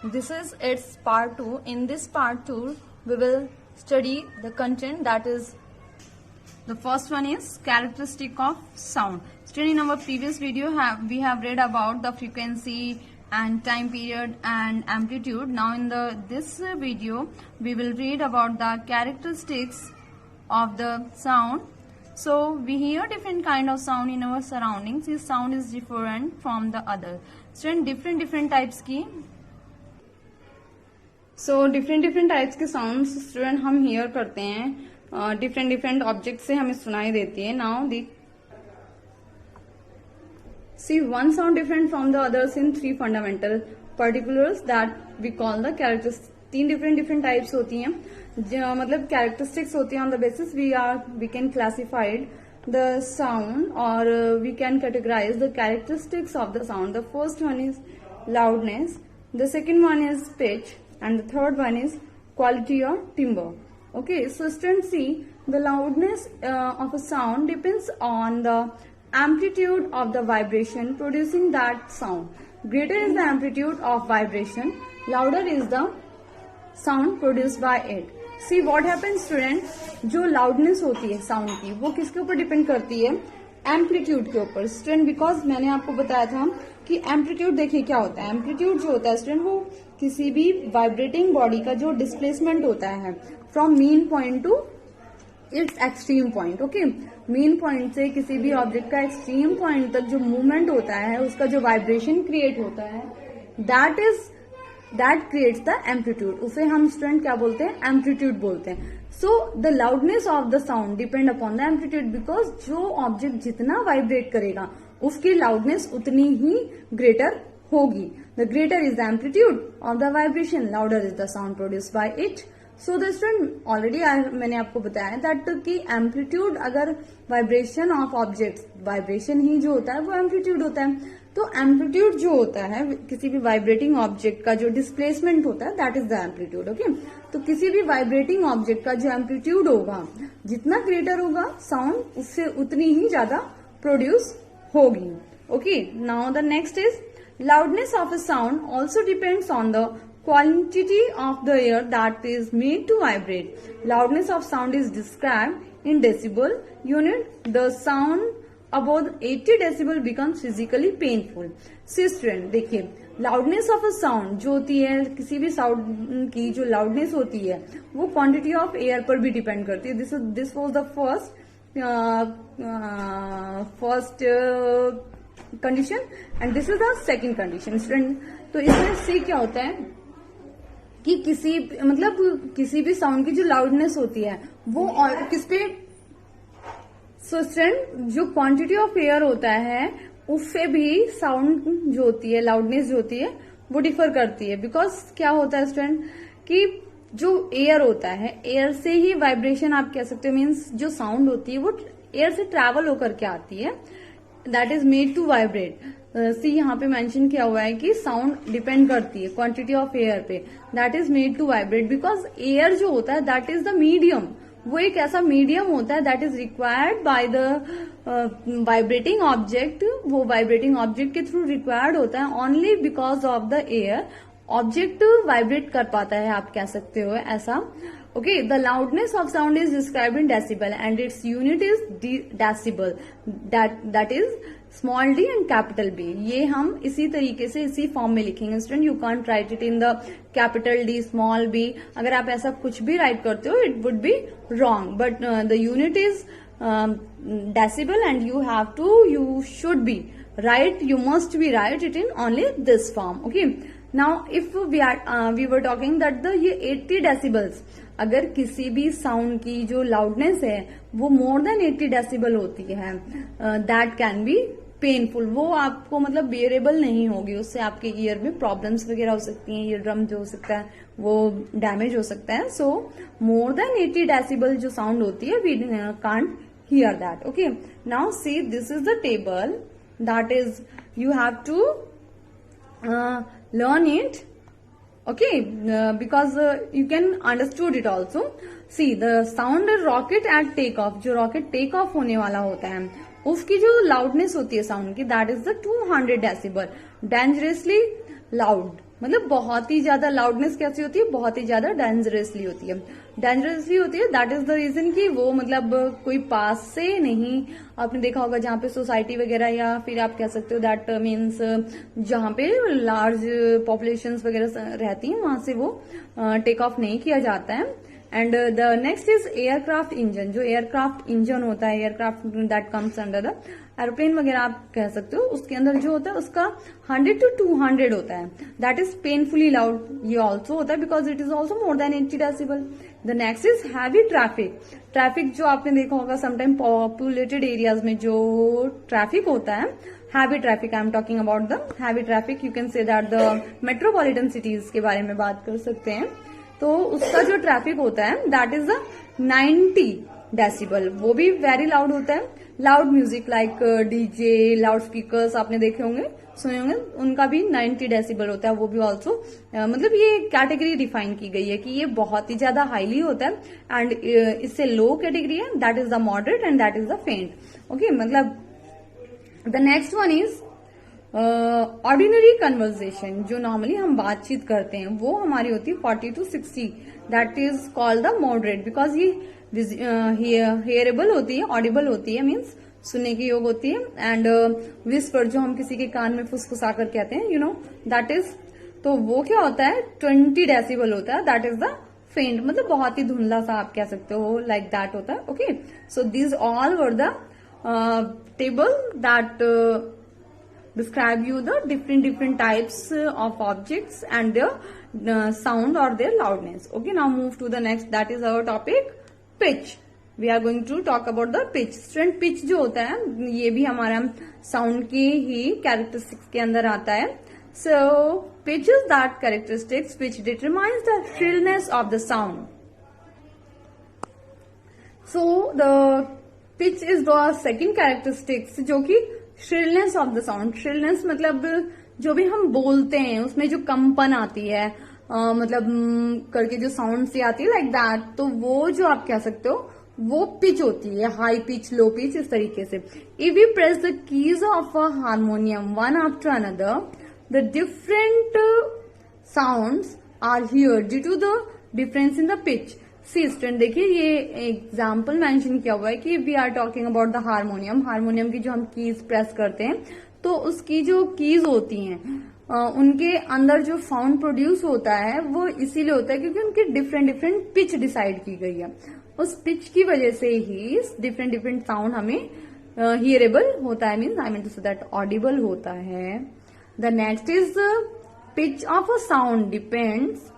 this is its part 2. In this part 2, we will study the content that is. The first one is characteristic of sound. Still in our previous video we have read about the frequency and time period and amplitude. Now in this video we will read about the characteristics of the sound. So we hear different kind of sound in our surroundings. This sound is different from the other. Student different types की different types के sounds student हम hear करते हैं. Different object से हमें सुनाई देती है. Now the C one sound different from the others in 3 fundamental particulars that we call the characteristics. 3 different types होती हैं, मतलब कैरेक्टरिस्टिक्स होती हैं. On the basis we can classified the sound और we can categorise the characteristics of the sound. The first one is loudness, the second one is pitch and the third one is quality or timbre. Okay, so students, see the loudness of a sound depends on the amplitude of the vibration producing that sound. Greater is the amplitude of vibration, louder is the sound produced by it. See what happens student, जो loudness होती है sound की वो किसके ऊपर depend करती है, amplitude के ऊपर. स्टूडेंट बिकॉज मैंने आपको बताया था कि एम्पलीट्यूड देखिए क्या होता है. एम्पलीट्यूड जो होता है स्टूडेंट वो किसी भी वाइब्रेटिंग बॉडी का जो डिस्प्लेसमेंट होता है from mean point two it's extreme point. Okay, mean point से किसी भी ऑब्जेक्ट का एक्सट्रीम पॉइंट तक जो मूवमेंट होता है उसका जो वाइब्रेशन क्रिएट होता है दैट क्रिएट्स द एम्पलीट्यूड. उसे हम स्टूडेंट क्या बोलते हैं, एम्पलीट्यूड बोलते हैं. So the loudness of the sound depend upon the amplitude, because जो ऑब्जेक्ट जितना वाइब्रेट करेगा उसकी लाउडनेस उतनी ही ग्रेटर होगी. The greater is the amplitude of the vibration, louder is the sound produced by it. So the student already मैंने आपको बताया that कि एम्पलीट्यूड अगर वाइब्रेशन ऑफ ऑब्जेक्ट, वाइब्रेशन ही जो होता है वो एम्पलीट्यूड होता है. तो एम्पलीट्यूड जो होता है किसी भी वाइब्रेटिंग ऑब्जेक्ट का जो डिस्प्लेसमेंट होता है that is the amplitude. Okay, तो किसी भी वाइब्रेटिंग ऑब्जेक्ट का जो एम्पलीट्यूड होगा जितना ग्रेटर होगा साउंड उससे उतनी ही ज्यादा प्रोड्यूस होगी. Okay, now the next is loudness of a sound also depends on the quantity of the air that is made to vibrate. Loudness of sound is described in decibel unit. The sound above 80 decibel becomes physically painful. student देखिए loudness of a sound जो होती है, किसी भी sound की जो loudness होती है वो क्वांटिटी ऑफ एयर पर भी डिपेंड करती है. This was the first condition and this is the second condition. Student, तो इसमें सी क्या होता है कि किसी भी साउंड की जो लाउडनेस होती है वो किस पे, सो स्टूडेंट जो क्वांटिटी ऑफ एयर होता है उससे भी साउंड जो होती है, लाउडनेस जो होती है वो डिफर करती है. बिकॉज क्या होता है स्टूडेंट कि जो एयर होता है एयर से ही वाइब्रेशन आप कह सकते हो, मीन्स जो साउंड होती है वो एयर से ट्रैवल होकर के आती है, that is made to vibrate. See यहाँ पे मेंशन किया हुआ है कि साउंड डिपेंड करती है क्वांटिटी ऑफ एयर पे, that is made to vibrate. Because air जो होता है दैट इज द मीडियम, वो एक ऐसा मीडियम होता है that is required by the vibrating object. वो वाइब्रेटिंग ऑब्जेक्ट के थ्रू रिक्वायर्ड होता है. Only because of the air object vibrate कर पाता है, आप कह सकते हो ऐसा. Okay, the loudness of sound is described in decibel and its unit is decibel, that is small D and capital B. ये हम इसी तरीके से इसी फॉर्म में लिखेंगे. Student, you can't write it in the capital D small B. अगर आप ऐसा कुछ भी राइट करते हो it would be wrong, but the unit is decibel, and you should be right, you must be right it in only this form. Okay, now if we were talking that ये 80 decibels, अगर किसी भी sound की जो loudness है वो मोर than 80 decibel होती है, दैट कैन बी पेनफुल, वो आपको मतलब बेरेबल नहीं होगी, उससे आपके ईयर में प्रॉब्लम्स वगैरह हो सकती हैं, ईयर ड्रम जो हो सकता है वो डैमेज हो सकता है. सो मोर देन 80 डेसिबल जो साउंड होती है we can't hear that. Okay, now see this is the table, that is you have to learn it. Okay, because you can understood it also. See the sound rocket at take off, जो rocket take off होने वाला होता है उसकी जो loudness होती है sound की, that is the 200 decibel. Dangerously loud मतलब बहुत ही ज्यादा लाउडनेस कैसी होती है, बहुत ही ज्यादा डेंजरसली होती है. डेंजरसली होती है, दैट इज द रीजन कि वो मतलब कोई पास से नहीं, आपने देखा होगा जहाँ पे सोसाइटी वगैरह या फिर आप कह सकते हो दैट मीन्स जहाँ पे लार्ज पॉपुलेशंस वगैरह रहती हैं वहां से वो टेक ऑफ नहीं किया जाता है. And the next is aircraft engine, जो एयरक्राफ्ट इंजन होता है, aircraft that comes under the aeroplane वगैरह आप कह सकते हो, उसके अंदर जो होता है उसका 100 to 200 होता है, दैट इज पेनफुली लाउड. ये ऑल्सो होता है because it is also more than 80 decibel. The next is heavy traffic. Traffic जो आपने देखा होगा समटाइम पॉपुलेटेड एरियाज में जो ट्रैफिक होता है, heavy traffic, I am talking about the heavy traffic. You can say that the metropolitan cities के बारे में बात कर सकते हैं. तो उसका जो ट्रैफिक होता है दैट इज द 90 डेसिबल, वो भी वेरी लाउड होता है. Loud music like DJ, loud speakers आपने देखे होंगे, सुने होंगे, उनका भी 90 डेसिबल होता है. वो भी ऑल्सो मतलब ये कैटेगरी डिफाइन की गई है कि ये बहुत ही ज्यादा हाईली होता है एंड इससे लो कैटेगरी है, that is the moderate and that is the faint. Okay, मतलब the next one is ordinary conversation, जो नॉर्मली हम बातचीत करते हैं वो हमारी होती है 40 to 60, that is called the moderate because ये हेयरेबल होती है, ऑडिबल होती है, मीन्स सुनने की योग होती है. एंड विस्पर जो हम किसी के कान में फुसफुसा कर कहते हैं, यू नो दैट इज, तो वो क्या होता है 20 डेसिबल होता है, दैट इज द फेंट, मतलब बहुत ही धुंधला सा आप कह सकते हो, लाइक दैट होता है. Okay, so these all were the table that describe you the different types of objects and their sound or their loudness. Okay, now move to the next, that is our topic pitch. We are going to talk about the pitch. Student, pitch जो होता है ये भी हमारा sound के ही characteristics के अंदर आता है. So pitch is that characteristics which determines the shrillness of the sound. So the pitch is the second characteristics जो कि shrillness of the sound. Shrillness मतलब जो भी हम बोलते हैं उसमें जो कंपन आती है, मतलब करके जो साउंड सी आती है लाइक दैट, तो वो जो आप कह सकते हो वो पिच होती है, हाई पिच, लो पिच, इस तरीके से. If you press the keys of a harmonium one after another, the different sounds are hear due to the difference in the pitch. See student, देखिए ये एग्जाम्पल मेंशन किया हुआ है कि we are talking about the harmonium. Harmonium की जो हम keys press करते हैं तो उसकी जो कीज होती हैं उनके अंदर जो साउंड प्रोड्यूस होता है वो इसीलिए होता है क्योंकि उनकी डिफरेंट पिच डिसाइड की गई है. उस पिच की वजह से ही डिफरेंट साउंड हमें हियरेबल होता है, means I mean to say that audible होता है. The next is pitch of a sound depends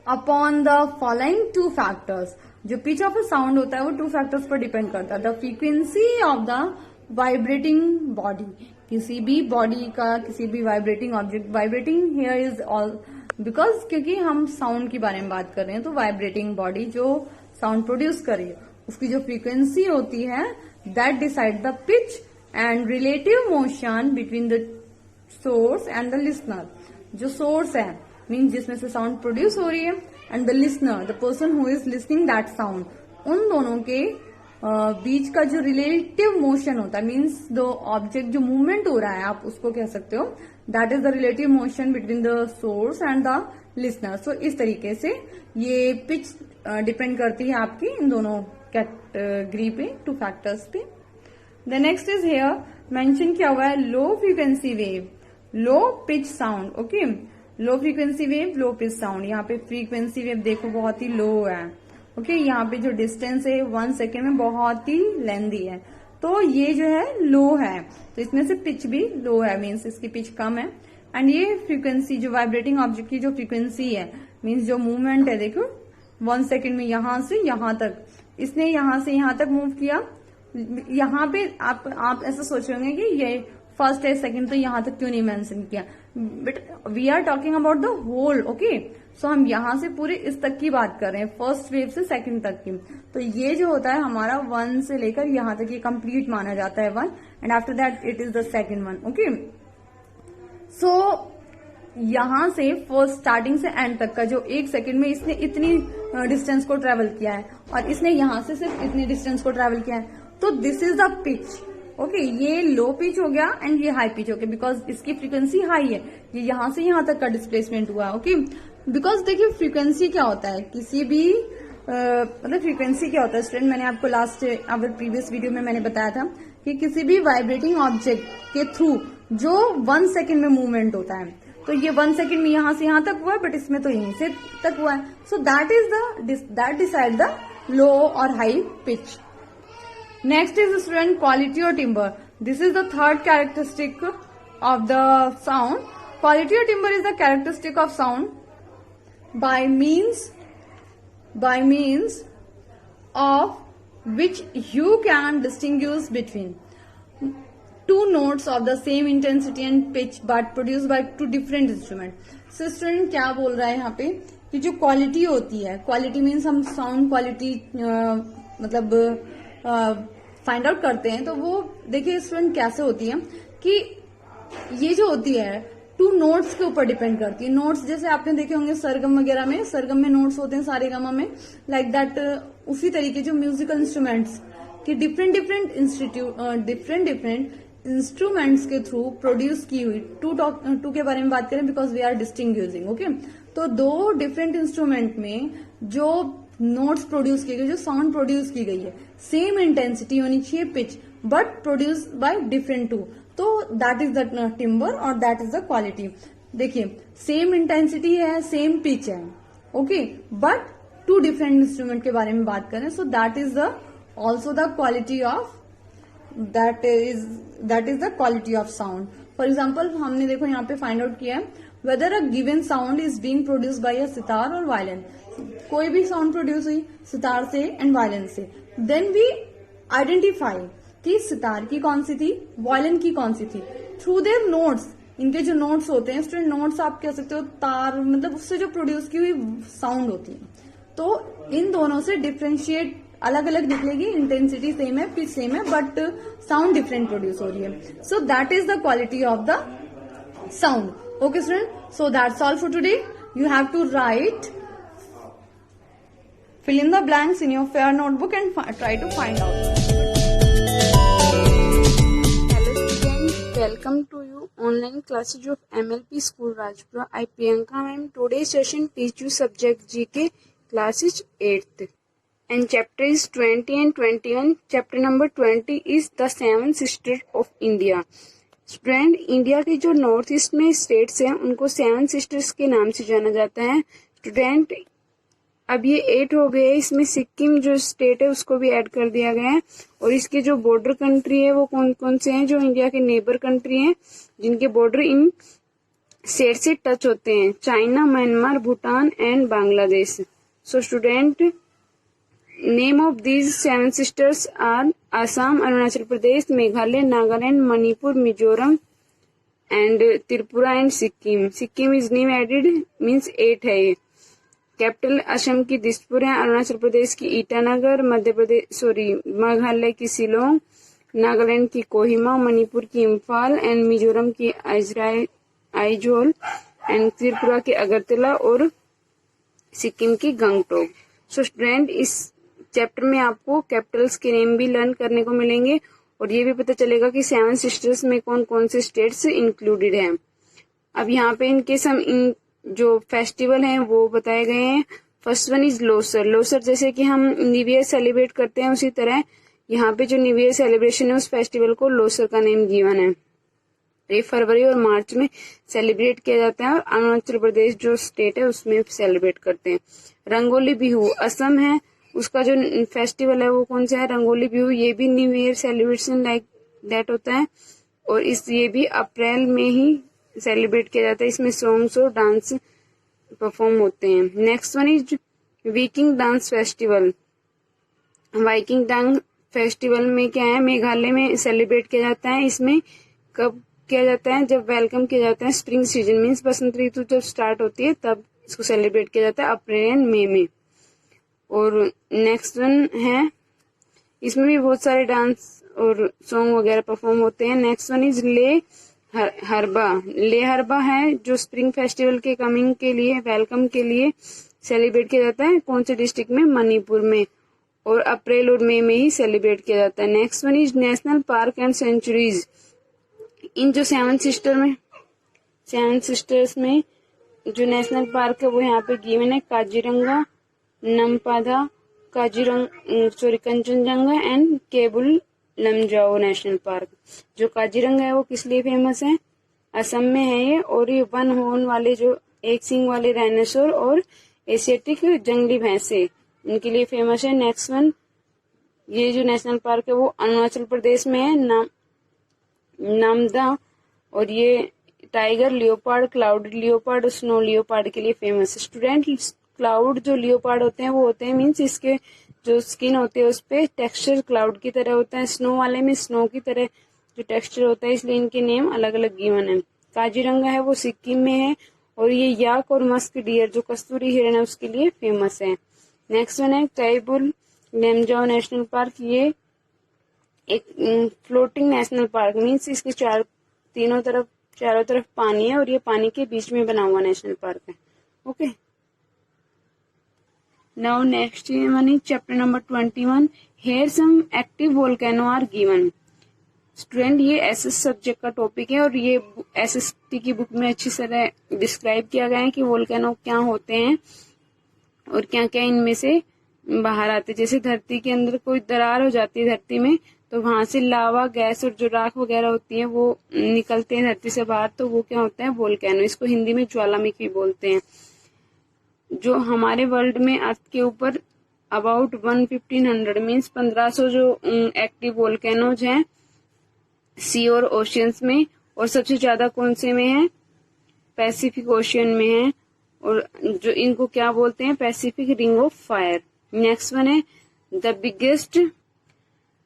upon the following 2 factors. जो पिच ऑफ अ साउंड होता है वो 2 फैक्टर्स पर डिपेंड करता है. The frequency of the vibrating body, किसी भी बॉडी का किसी भी vibrating object, vibrating here is all because क्योंकि हम साउंड के बारे में बात कर रहे हैं, तो वाइब्रेटिंग बॉडी जो साउंड प्रोड्यूस कर रही है उसकी जो फ्रीक्वेंसी होती है that decide the pitch and relative motion between the source and the listener. जो सोर्स है मीन्स जिसमें से साउंड प्रोड्यूस हो रही है and the listener, the person who is listening that sound, उन दोनों के बीच का जो रिलेटिव मोशन होता है, मीन्स द ऑब्जेक्ट जो मूवमेंट हो रहा है आप उसको कह सकते हो, that is the relative motion between the source and the listener. So इस तरीके से ये पिच डिपेंड करती है आपकी इन दोनों कैटेगरी पे, 2 फैक्टर्स पे. The next is here mention किया हुआ है low frequency wave, low pitch sound. Okay, low frequency wave, low pitch sound. यहाँ पे फ्रीक्वेंसी वेव देखो बहुत ही लो है, ओके यहाँ पे जो डिस्टेंस है 1 सेकेंड में बहुत ही लेंदी है, तो ये जो है लो है, तो इसमें से पिच भी लो है, मीन्स इसकी पिच कम है। एंड ये फ्रीक्वेंसी जो वाइब्रेटिंग ऑब्जेक्ट की जो फ्रीक्वेंसी है, मीन्स जो मूवमेंट है, देखो 1 सेकेंड में यहां से यहां तक, इसने यहां से यहां तक मूव किया। यहाँ पे आप ऐसा सोच रहे होंगे कि ये फर्स्ट है सेकंड, तो यहां तक क्यों नहीं मेंशन किया, but we are talking about the whole. Okay, so हम यहां से पूरे इस तक की बात कर रहे हैं, फर्स्ट वेव से सेकंड तक की। तो ये जो होता है हमारा 1 से लेकर यहां तक ये कंप्लीट माना जाता है 1, and after that it is the second one. Okay, so यहां से फर्स्ट स्टार्टिंग से एंड तक का जो 1 सेकंड में इसने इतनी डिस्टेंस को ट्रेवल किया है, और इसने यहां से सिर्फ इतनी डिस्टेंस को ट्रेवल किया है, तो this is the pitch. Okay, ये लो पिच हो गया एंड ये हाई पिच हो गया, बिकॉज इसकी फ्रीक्वेंसी हाई है, ये यहां से यहां तक का डिस्प्लेसमेंट हुआ। ओके, बिकॉज देखिए फ्रीक्वेंसी क्या होता है, किसी भी मतलब फ्रीक्वेंसी क्या होता है स्टूडेंट, मैंने आपको लास्ट अवर प्रीवियस वीडियो में मैंने बताया था कि किसी भी वाइब्रेटिंग ऑब्जेक्ट के थ्रू जो 1 सेकेंड में मूवमेंट होता है, तो ये 1 सेकेंड में यहां से यहां तक हुआ है, बट इसमें तो यहीं से तक हुआ है, so that decide the low और high pitch. Next is student quality or timbre. This is the third characteristic of the sound. Quality or timbre is the characteristic of sound by means of which you can distinguish between two notes of the same intensity and pitch but produced by two different instruments. So student क्या बोल रहा है यहाँ पे कि जो quality होती है, क्वालिटी मीन्स हम साउंड क्वालिटी मतलब फाइंड आउट करते हैं, तो वो देखिए स्टूडेंट कैसे होती है कि ये जो होती है 2 नोट्स के ऊपर डिपेंड करती है। नोट्स जैसे आपने देखे होंगे सरगम वगैरह में, सरगम में नोट्स होते हैं, सारेगामा में लाइक दैट, उसी तरीके जो म्यूजिकल इंस्ट्रूमेंट्स की डिफरेंट इंस्ट्रूमेंट्स के थ्रू प्रोड्यूस की हुई, टू के बारे में बात करें because we are distinguishing. Okay, तो 2 डिफरेंट इंस्ट्रूमेंट में जो नोट्स प्रोड्यूस किए गए, जो साउंड प्रोड्यूस की गई है, सेम इंटेंसिटी होनी चाहिए pitch, but produce by different two, तो दैट इज द टिम्बर और दैट इज द क्वालिटी। देखिए सेम इंटेंसिटी है, सेम पिच है, ओके, बट 2 डिफरेंट इंस्ट्रूमेंट के बारे में बात करें, so that is the also the quality of that is the quality of sound. For example हमने देखो यहाँ पे फाइंड आउट किया है whether a given sound is being produced by अ सितार और वायलिन। कोई भी साउंड प्रोड्यूस हुई सितार से एंड वायलिन से, देन वी आइडेंटिफाई कि सितार की कौन सी थी, वायलिन की कौन सी थी, थ्रू देयर नोट्स। इनके जो नोट्स होते हैं स्टूडेंट, नोट्स आप कह सकते हो तार, मतलब उससे जो प्रोड्यूस की हुई साउंड होती है, तो इन दोनों से डिफ्रेंशिएट अलग अलग निकलेगी, इंटेंसिटी सेम है, पिच सेम है, बट साउंड डिफरेंट प्रोड्यूस हो रही है, so that is the quality of the sound. Okay student, so that's all for today. You have to write, fill in the blanks in your fair notebook and try to find out. Hello students, welcome to you online classes of MLP School Rajpura. I Priyanka ma'am. Today's session teach you subject GK classes 8th and chapter is 20 and 21. Chapter number 20 is the 7 sisters of India. Student, India के जो north east में states हैं उनको 7 sisters के नाम से जाना जाता है। स्टूडेंट, अब ये 8 हो गए, इसमें सिक्किम जो स्टेट है उसको भी ऐड कर दिया गया है, और इसके जो बॉर्डर कंट्री है वो कौन कौन से हैं, जो इंडिया के नेबर कंट्री हैं जिनके बॉर्डर इन स्टेट से टच होते हैं, China, Myanmar, Bhutan and Bangladesh. So student, name of these 7 sisters are Assam, Arunachal Pradesh, Meghalaya, Nagaland, Manipur, Mizoram and Tripura and Sikkim. Sikkim is name added, means 8 है ये। कैपिटल असम की दिसपुर है, अरुणाचल प्रदेश की ईटानगर, मेघालय की शिलोंग, नागालैंड की कोहिमा, मणिपुर की इम्फाल एंड मिजोरम की आइजोल एंड त्रिपुरा की अगरतला और सिक्किम की गंगटोक। सो स्टूडेंट, इस चैप्टर में आपको कैपिटल्स के नेम भी लर्न करने को मिलेंगे और ये भी पता चलेगा कि 7 सिस्टर्स में कौन कौन से स्टेट्स इंक्लूडेड हैं। अब यहाँ पे इनके इन जो फेस्टिवल हैं वो बताए गए हैं। First one is Losar. Losar जैसे कि हम न्यू ईयर सेलिब्रेट करते हैं उसी तरह यहाँ पे जो न्यू ईयर सेलिब्रेशन है उस फेस्टिवल को लोसर का नेम गिवन है। ये फरवरी और मार्च में सेलिब्रेट किया जाता है और अरुणाचल प्रदेश जो स्टेट है उसमें सेलिब्रेट करते हैं। रंगोली बिहू असम है उसका जो फेस्टिवल है वो कौन सा है, रंगोली बिहू। ये भी new year celebration like that होता है और ये भी अप्रैल में ही सेलिब्रेट किया जाता है। इसमें सॉन्ग्स और डांस परफॉर्म होते हैं। Next one is Viking dance festival. Viking dance festival में क्या है, मेघालय में सेलिब्रेट किया जाता है। इसमें कब किया जाता है, जब वेलकम किया जाता है स्प्रिंग सीजन, मीन्स बसंत ऋतु जब स्टार्ट होती है तब इसको सेलिब्रेट किया जाता है, अप्रैल एंड मई में। और नेक्स्ट वन है, इसमें भी बहुत सारे डांस और सॉन्ग वगैरह परफॉर्म होते हैं। नेक्स्ट वन इज ले हरबा। ले हरबा है जो स्प्रिंग फेस्टिवल के कमिंग के लिए, वेलकम के लिए सेलिब्रेट किया जाता है। कौन से डिस्ट्रिक्ट में, मणिपुर में, और अप्रैल और मई में ही सेलिब्रेट किया जाता है। Next one is national park and sanctuaries. इन जो सेवन सिस्टर्स में जो नेशनल पार्क है वो यहाँ पे गिवन है, काजीरंगा, नमपादा, Kanchenjunga and Keibul Lamjao national park. जो काजीरंगा है वो किस लिए फेमस है, असम में है ये, और ये वन हॉर्न वाले जो एक सींग वाले डायनासोर और एशियाटिक जंगली भैंसे इनके लिए फेमस है। नेक्स्ट वन, ये जो नेशनल पार्क है वो अरुणाचल प्रदेश में है, नामदा, और ये टाइगर, लियोपार्ड, क्लाउड लियोपार्ड और स्नो लियोपार्ड के लिए फेमस है। स्टूडेंट, क्लाउड जो लियोपार्ड होते हैं वो होते हैं, मीन्स इसके जो स्किन होती है उस पे टेक्सचर क्लाउड की तरह होता है। स्नो वाले में स्नो की तरह जो टेक्सचर होता है, इसलिए इनके नेम अलग अलग गिवन है। काजीरंगा है वो सिक्किम में है, और ये याक और मस्क डियर जो कस्तूरी हिरण है उसके लिए फेमस है। नेक्स्ट वन है कैबुल लमजाओ नेशनल पार्क। ये एक फ्लोटिंग नेशनल पार्क, मीन्स इसके चारों तरफ पानी है और ये पानी के बीच में बना हुआ नेशनल पार्क है। Okay, now next one is chapter number 21। Here some active volcano are given. Student, ये एसएस सब्जेक्ट का टॉपिक है और ये एसएसटी की बुक में अच्छी तरह डिस्क्राइब किया गया है कि वोल्केनो क्या होते हैं और क्या क्या इनमें से बाहर आते हैं। जैसे धरती के अंदर कोई दरार हो जाती है धरती में, तो वहां से लावा, गैस और जो राख वगैरह होती है वो निकलते हैं धरती से बाहर, तो वो क्या होता है, वोल्केनो। इसको हिंदी में ज्वालामुखी बोलते हैं। जो हमारे वर्ल्ड में अर्थ के ऊपर अबाउट 1500 मीन्स 1500 जो एक्टिव वोल्केनोज हैं सी और ओशियंस में, और सबसे ज्यादा कौन से में है, पैसिफिक ओशियन में है, और जो इनको क्या बोलते हैं, Pacific ring of fire. Next one है the biggest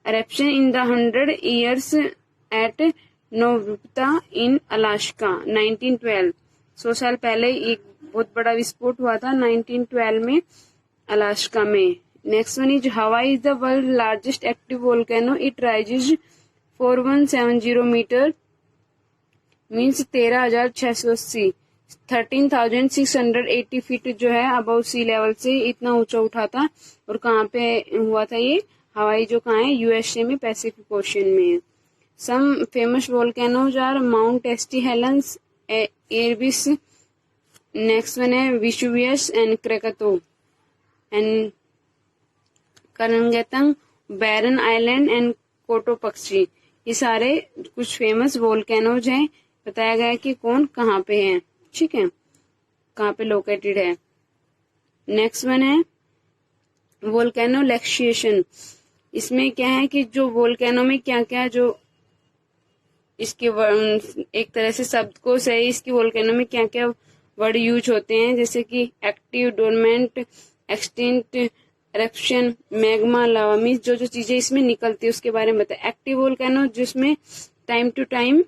eruption in the 100 years at Novarupta in Alaska 1912। 100 साल पहले एक बहुत बड़ा विस्फोट हुआ था 1912 में अलास्का में। Next one is Hawaii is the world largest active volcano. It rises 4170 metre means 13,680 13,680 feet जो है अबाउ सी लेवल से इतना ऊंचा उठा था। और कहाँ पे हुआ था ये, हवाई जो कहाँ है, यूएसए में, पैसिफिक ओशियन में है। Some famous volcanoes are Mount St Helens, Erebus, next one है Vesuvius and Krakatoa and Karangetang, Barren Island and Cotopaxi. ये सारे कुछ फेमस वोल्केनोज हैं। बताया गया है कि कौन कहाँ पे है, ठीक है, कहाँ पे लोकेटेड है। नेक्स्ट वन है वोल्केनो लैक्सिएशन। इसमें क्या है कि जो वोल्केनो में क्या क्या जो इसके एक तरह से शब्दकोश है, इसकी वोल्केनो में क्या क्या वर्ड यूज होते हैं, जैसे कि active, dormant, extinct, eruption, magma, lava, means जो जो चीजें इसमें निकलती है उसके बारे में बताया। एक्टिव वोल्केनो जिसमें टाइम टू टाइम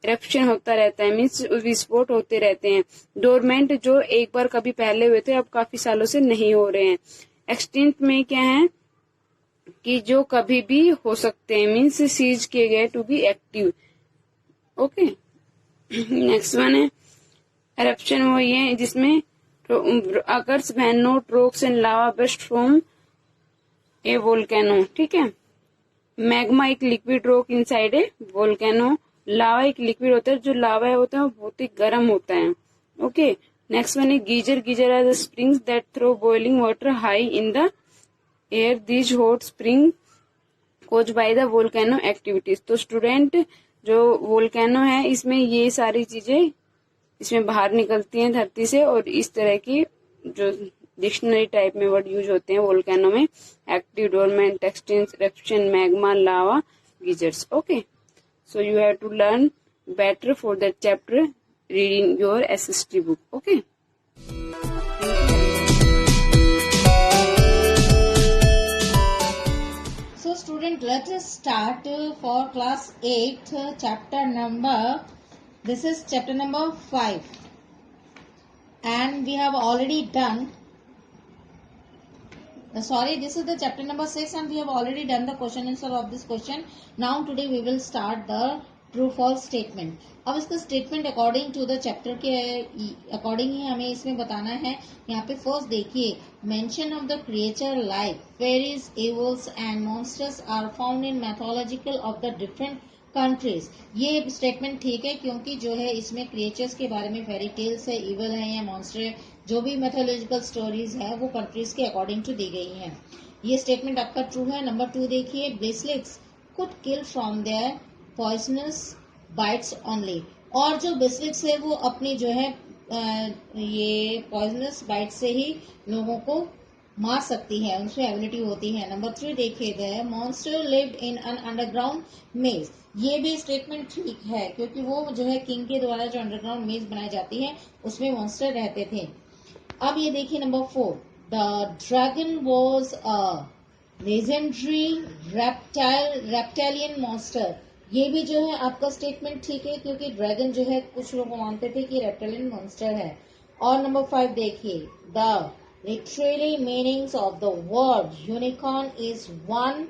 एरप्शन होता रहता है, मीन्स विस्फोट होते रहते हैं। डोरमेंट जो एक बार कभी पहले हुए थे अब काफी सालों से नहीं हो रहे हैं। एक्सटिंक्ट में क्या है कि जो कभी भी हो सकते हैं, मीन्स सीज किए गए, to be active. Okay, next one है एरप्शन। वो ये है जिसमें अगर्स वैनोट rocks and lava burst from a volcano, ठीक है। मैग्मा एक liquid rock inside a volcano. Lava एक लिक्विड होता है, जो लावा होता है वो बहुत ही गर्म होता है। ओके, नेक्स्ट वन है geyser. Geyser are the springs that throw boiling water high in the air. These hot spring cause by the volcano activities. तो स्टूडेंट, जो वोल्केनो है इसमें ये सारी चीजें इसमें बाहर निकलती हैं धरती से, और इस तरह की जो डिक्शनरी टाइप में वर्ड यूज होते हैं वोल्केनो में, active, dormant, extinct, eruption, magma, lava, geysers. Okay, so you have to learn better for that chapter reading your SST book. Okay. So student, let us start for class 8 chapter number, this is chapter number 5 and we have already done, sorry, this is the chapter number 6 and we have already done the question answer of this question. Now today we will start the true false statement. अब इसका statement according to the chapter के according ही हमें इसमें बताना है. यहाँ पे फर्स्ट देखिए, mention of the creature like fairies, evils and monsters are found in mythological of the different countries. ये स्टेटमेंट ठीक है क्योंकि जो है इसमें क्रिएचर्स के बारे में फेरी टेल्स है, इवल है या मॉन्स्टर है, जो भी मैथोलॉजिकल स्टोरीज है वो कंट्रीज के अकॉर्डिंग टू दी गई है. ये स्टेटमेंट आपका ट्रू है. नंबर 2 देखिए, basilisk could kill from their poisonous bites only. और जो बेसिलिस्क है वो अपनी जो है ये पॉइजनस बाइट से ही लोगों को मार सकती है, उनसे एबिलिटी होती है. नंबर 3 देखिए, the monster lived in an underground मेज. ये भी स्टेटमेंट ठीक है क्योंकि वो जो है किंग के द्वारा जो अंडरग्राउंड मेज बनाई जाती है उसमें मॉन्स्टर रहते थे. अब ये देखिए number 4, the dragon was a legendary reptilian monster. ये भी जो है आपका स्टेटमेंट ठीक है क्योंकि ड्रैगन जो है कुछ लोग मानते थे कि रेप्टालियन मॉन्स्टर है. और नंबर 5 देखिए, the literally meanings of the word unicorn is one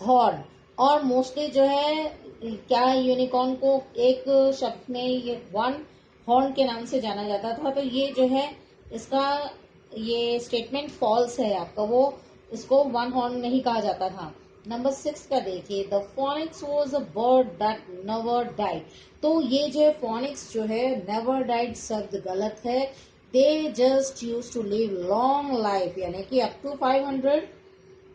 horn. और मोस्टली जो है क्या यूनिकॉर्न को एक शब्द में ये वन हॉर्न के नाम से जाना जाता था. तो ये जो है इसका ये स्टेटमेंट फॉल्स है आपका, वो इसको वन हॉर्न नहीं कहा जाता था. नंबर 6 का देखिए, the phoenix was a bird that never died. तो ये जो है फोनिक्स जो है नेवर डाइड शब्द गलत है. They just use to live long life, यानी कि अप टू 500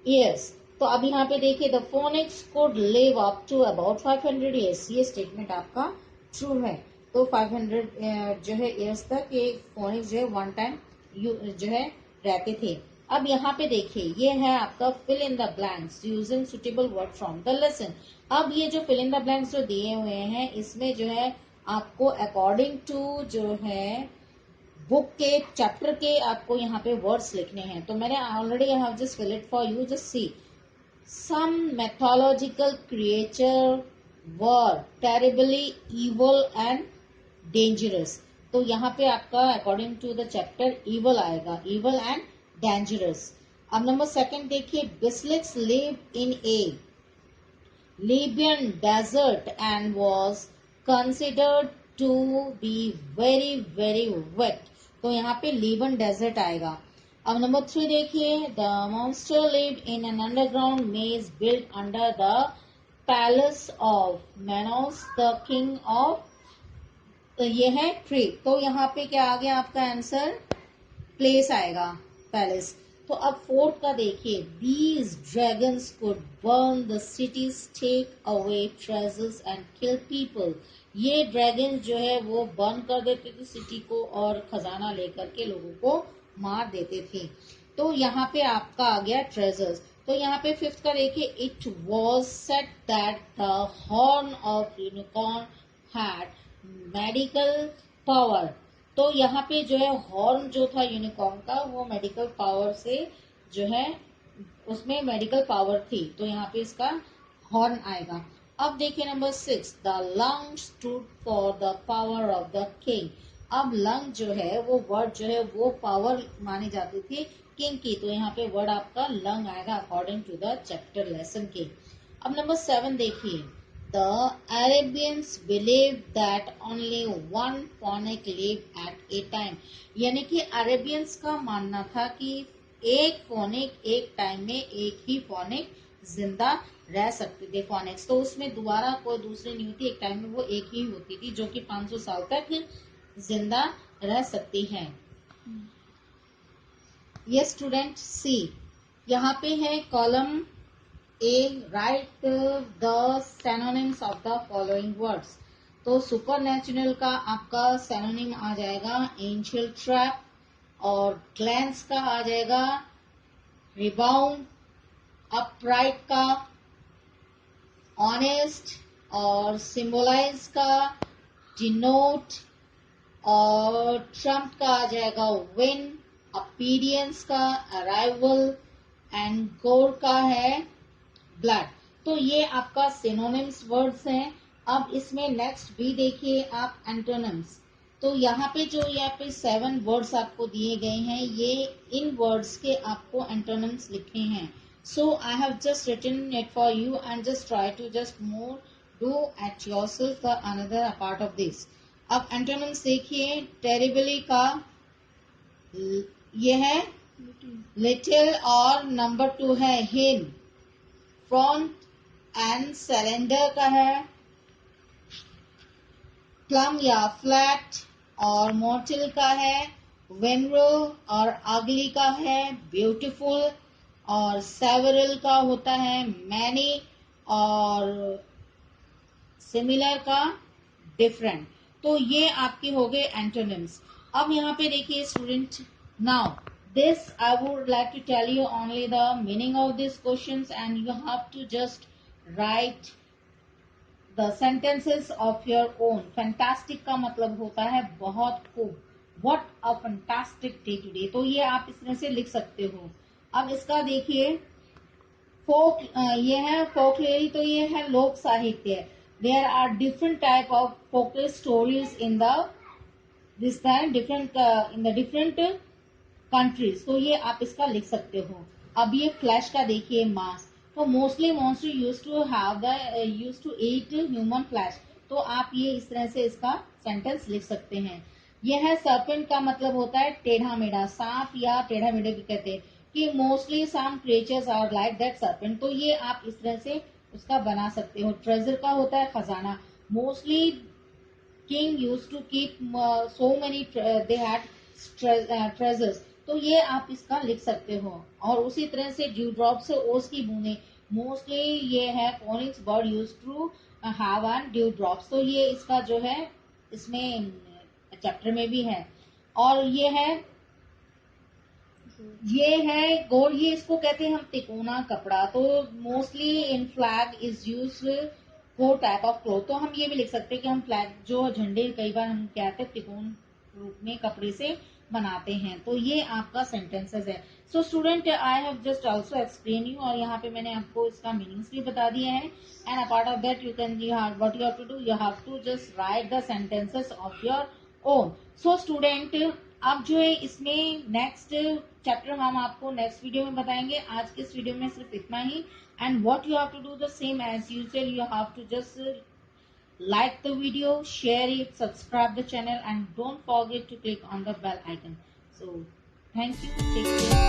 ईयर्स. तो अब यहाँ पे देखिए, the phoenix could live up to about 500 years. ये स्टेटमेंट आपका ट्रू है. तो 500 जो है ईयर्स तक ये फोनिक्स जो है वन टाइम जो है रहते थे. अब यहाँ पे देखिए, ये है आपका fill in the blanks using suitable word from the lesson. अब ये जो फिल इन द ब्लैंक्स जो दिए हुए हैं इसमें जो है आपको अकॉर्डिंग टू जो है बुक के चैप्टर के आपको यहाँ पे वर्ड्स लिखने हैं. तो मैंने already I have just fill it for you. Just see, some mythological creature were terribly evil and dangerous. तो यहाँ पे आपका according to the chapter evil आएगा, इवल एंड डेंजरस. अब नंबर 2 देखिए, basilisk lived in a Libyan desert and was considered to be very very wet. तो यहाँ पे लिबियन डेजर्ट आएगा. अब नंबर 3 देखिए, the monster lived in an underground maze built under the palace of Minos the king of. ये है tree. तो यहाँ पे क्या आ गया आपका आंसर, प्लेस आएगा, पैलेस. तो अब 4 का देखिए, these dragons could burn the cities, take away treasures and kill people. ये ड्रैगन जो है वो बर्न कर देते थे सिटी को और खजाना लेकर के लोगों को मार देते थे. तो यहाँ पे आपका आ गया ट्रेजर्स. तो यहाँ पे 5 का देखिए, it was set that the horn of unicorn had medical power. तो यहाँ पे जो है हॉर्न जो था यूनिकॉर्न का वो मेडिकल पावर से जो है उसमें मेडिकल पावर थी. तो यहाँ पे इसका हॉर्न आएगा. अब देखिए number 6, the lung stood for the power of the king. अब लंग जो है वो वर्ड जो है वो पावर मानी जाती थी किंग की. तो यहाँ पे वर्ड आपका लंग आएगा according to the chapter lesson के. अब नंबर 7 देखिए, The Arabians believed that only one phoenix lived at a time. यानी कि अरेबियंस का मानना था कि एक फोनिक एक टाइम में एक ही फोनिक जिंदा रह सकते थे. फोनिक्स तो उसमें दोबारा कोई दूसरी नहीं होती, एक टाइम में वो एक ही होती थी जो कि 500 साल तक जिंदा रह सकती है. ये स्टूडेंट सी, यहाँ पे है column A, write the synonyms of the following words. तो सुपर नेचुरल का आपका सिनोनिम आ जाएगा एंशियल ट्रैप, और ग्लैंस का आ जाएगा रिबाउंड, अपराइट का ऑनेस्ट, और सिंबलाइज का डिनोट, और ट्रम्प का आ जाएगा विन, अपीरियंस का अराइवल, एंड गोर का है ब्लड। तो ये आपका सिनोनिम्स वर्ड्स हैं। अब इसमें नेक्स्ट भी देखिए आप एंटोनिम्स। तो यहाँ पे जो यहाँ पे 7 वर्ड्स आपको दिए गए हैं, ये इन वर्ड्स के आपको एंटोनिम्स लिखे हैं। So I have just written it for you and just try to just more do at yourself the another part of this. अब एंटोनिम्स देखिए, टेरिबली का ये है लिटिल, और नंबर 2 है हिन। फ्रंट एंड सरेंडर का है प्लम या फ्लैट, और मोर्टल का है वेनरल, और अगली का है ब्यूटीफुल, और सेवरल का होता है मैनी, और सिमिलर का डिफरेंट। तो ये आपके हो गए एंटोनिम्स। अब यहाँ पे देखिए student, now this I would like to tell you only the meaning of this questions and you have to just write the sentences of your own. Fantastic का मतलब होता है बहुत खूब, what a fantastic day today. तो ये आप इस तरह से लिख सकते हो। अब इसका देखिए फोक, ये है फोकलेरी, तो ये है लोक साहित्य। There are different type of focal stories in the this time different in the different countries. तो ये आप इसका लिख सकते हो। अब ये फ्लैश का देखिए मांस, तो mostly monster use to eat human flesh. तो आप ये इस तरह से इसका सेंटेंस लिख सकते हैं। यह है सर्पेंट का मतलब होता है टेढ़ा मेढ़ा, सांप या टेढ़ा मेढ़ा भी कहते हैं कि mostly some creatures are like that serpent. तो ये आप इस तरह से उसका बना सकते हो। ट्रेजर का होता है खजाना, mostly king use to keep so many they had treasures. तो ये आप इसका लिख सकते हो। और उसी तरह से ड्यू ड्रॉप से ओस की बूंदे, मोस्टली ये है phoenix bird use to have an dew drops. तो ये इसका जो है इसमें चैप्टर में भी है। और ये है गोल, ये इसको कहते हैं हम तिकोना कपड़ा। तो mostly in flag is use 4 type of cloth. तो हम ये भी लिख सकते हैं कि हम फ्लैग जो झंडे कई बार हम कहते हैं तिकोन रूप में कपड़े से बनाते हैं। तो ये आपका सेंटेंसेस है। So student I have just also explain you, और यहाँ पे मैंने आपको इसका मीनिंग्स भी बता दिया है। And apart of that you have what you have to do, you have to just write the sentences of your own. So student अब जो है इसमें नेक्स्ट चैप्टर हम आपको नेक्स्ट वीडियो में बताएंगे। आज के इस वीडियो में सिर्फ इतना ही। And what you have to do the same as usual, you have to just like the video, share it, subscribe the channel, and don't forget to click on the bell icon. So thank you, take care.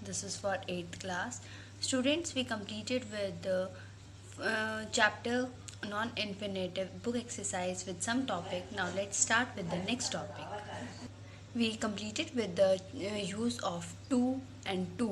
This is for 8th class students. We completed with the chapter non-infinitive book exercise with some topic. Now let's start with the next topic. We completed with the use of to and to.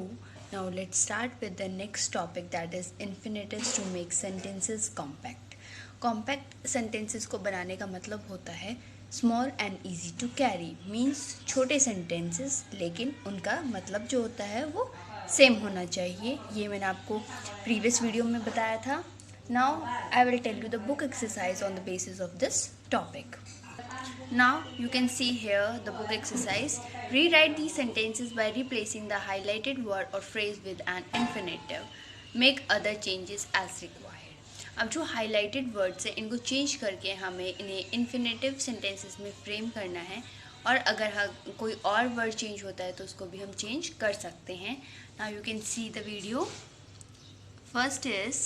Now let's start with the next topic, that is infinitives to make sentences compact. Compact sentences को बनाने का मतलब होता है small and easy to carry, means छोटे sentences लेकिन उनका मतलब जो होता है वो सेम होना चाहिए। ये मैंने आपको प्रीवियस वीडियो में बताया था। Now I will tell you the book exercise on the basis of this topic. Now you can see here the book exercise. Rewrite these sentences by replacing the highlighted word or phrase with an infinitive. Make other changes as required. अब जो highlighted words है इनको change करके हमें इन्हें infinitive sentences में frame करना है, और अगर कोई और वर्ड चेंज होता है तो उसको भी हम चेंज कर सकते हैं। Now you can see the video. First is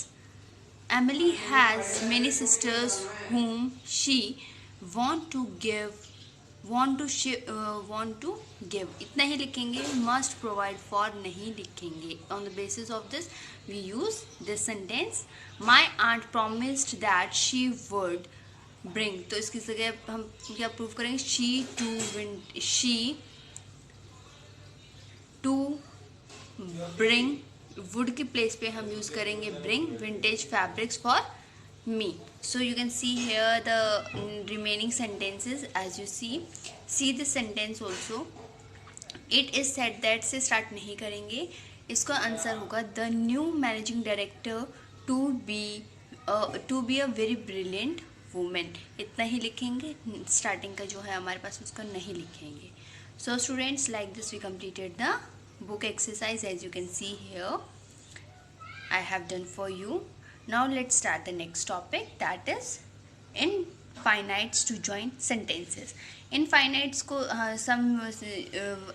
Emily has many sisters whom she want to give. इतना ही लिखेंगे, must provide for नहीं लिखेंगे। On the basis of this we use this sentence. My aunt promised that she would bring. तो इसकी जगह हम क्या प्रूव करेंगे, she to bring। वुड के प्लेस पे हम यूज करेंगे bring। Vintage fabrics for me. So you can see here the remaining sentences. As you see this sentence also. It is said that से स्टार्ट नहीं करेंगे, इसका answer होगा the new managing director to be a very brilliant women. इतना ही लिखेंगे, starting का जो है हमारे पास उसका नहीं लिखेंगे. So students, like this we completed the book exercise. As you can see here, I have done for you. Now let's start the next topic, that is infinites to join sentences. infinites को some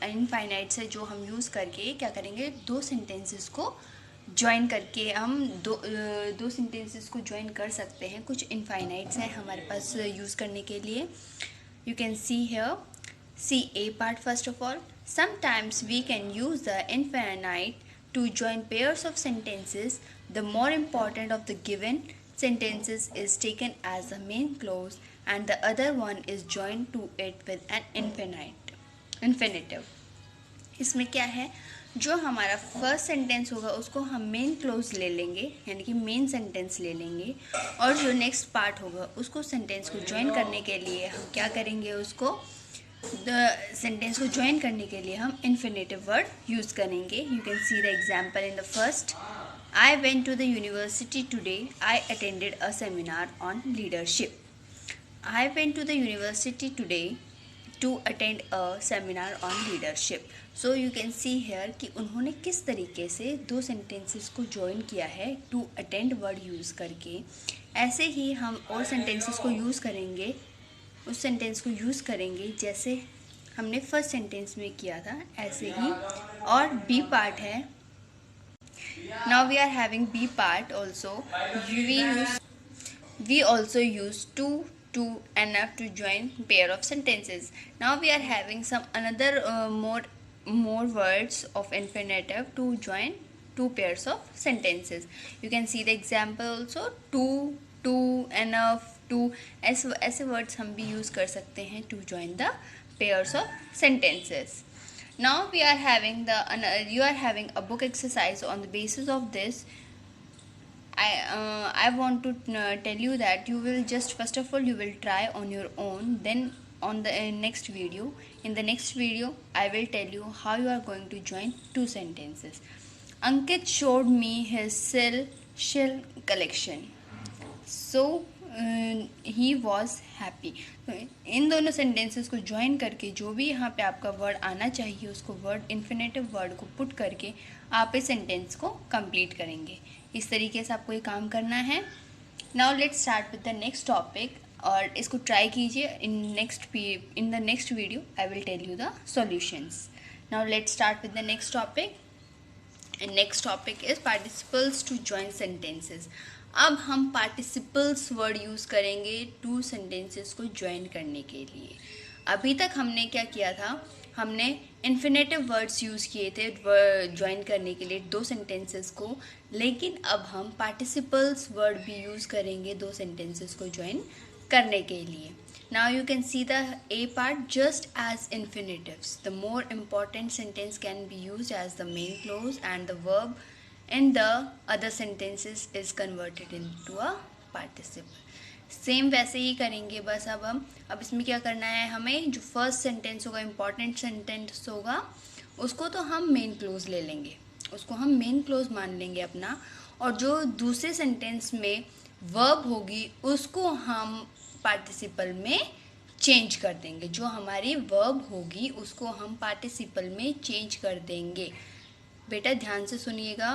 infinites है जो हम use करके क्या करेंगे, दो sentences को join करके हम दो sentences को ज्वाइन कर सकते हैं. कुछ infinites हैं हमारे पास यूज़ करने के लिए. You can see here. See A part first of all. Sometimes we can use the infinite to join pairs of sentences. The more important of the given sentences is taken as the main clause and the other one is joined to it with an infinitive. इसमें क्या है, जो हमारा first sentence होगा उसको हम main close ले लेंगे, यानी कि मेन सेंटेंस ले लेंगे, और जो नेक्स्ट पार्ट होगा उसको सेंटेंस को ज्वाइन करने के लिए हम क्या करेंगे, उसको सेंटेंस को ज्वाइन करने के लिए हम इन्फिनेटिव वर्ड यूज़ करेंगे. You can see the example in the first. I went to the university today. I attended a seminar on leadership. I went to the university today to attend a seminar on leadership. So you can see here कि उन्होंने किस तरीके से दो sentences को join किया है to attend word use करके. ऐसे ही हम और सेंटेंसेस को यूज़ करेंगे, उस सेंटेंस को यूज़ करेंगे जैसे हमने फर्स्ट सेंटेंस में किया था, ऐसे ही. और बी पार्ट है. Now we are having B part also. We also use to enough to join pair of sentences. Now we are having some another more words of infinitive to join two pairs of sentences. You can see the example also. To, enough, to, ऐसे words हम भी use कर सकते हैं to join the pairs of sentences. Now we are having you are having a book exercise. On the basis of this, I want to tell you that you will just first of all you will try on your own. Then on the next video, in the next video I will tell you how you are going to join two sentences. Ankit showed me his shell collection. So he was happy. इन दोनों sentences को join करके जो भी यहाँ पे आपका word आना चाहिए उसको वर्ड इन्फिनेटिव वर्ड को पुट करके आप इस सेंटेंस को कंप्लीट करेंगे. इस तरीके से आपको ये काम करना है. Now let's start with the next topic, और इसको ट्राई कीजिए. In the next video I will tell you the solutions. Now let's start with the next topic. And next topic is participles to join sentences. अब हम participles word use करेंगे to sentences को join करने के लिए. अभी तक हमने क्या किया था, हमने इन्फिनेटिव वर्ड्स यूज़ किए थे ज्वाइन करने के लिए दो सेंटेंसेस को, लेकिन अब हम पार्टिसिपल्स वर्ड भी यूज़ करेंगे दो सेंटेंसेस को ज्वाइन करने के लिए. Now you can see the A part. Just as infinitives, the more important sentence can be use as the main clause and the verb in the other sentences is converted into a participle. Same वैसे ही करेंगे. बस अब इसमें क्या करना है, हमें जो फर्स्ट सेंटेंस होगा, इम्पॉर्टेंट सेंटेंस होगा, उसको तो हम मेन क्लोज ले लेंगे, उसको हम मेन क्लोज मान लेंगे अपना, और जो दूसरे सेंटेंस में वर्ब होगी उसको हम पार्टिसिपल में चेंज कर देंगे. जो हमारी वर्ब होगी उसको हम पार्टिसिपल में चेंज कर देंगे. बेटा ध्यान से सुनिएगा.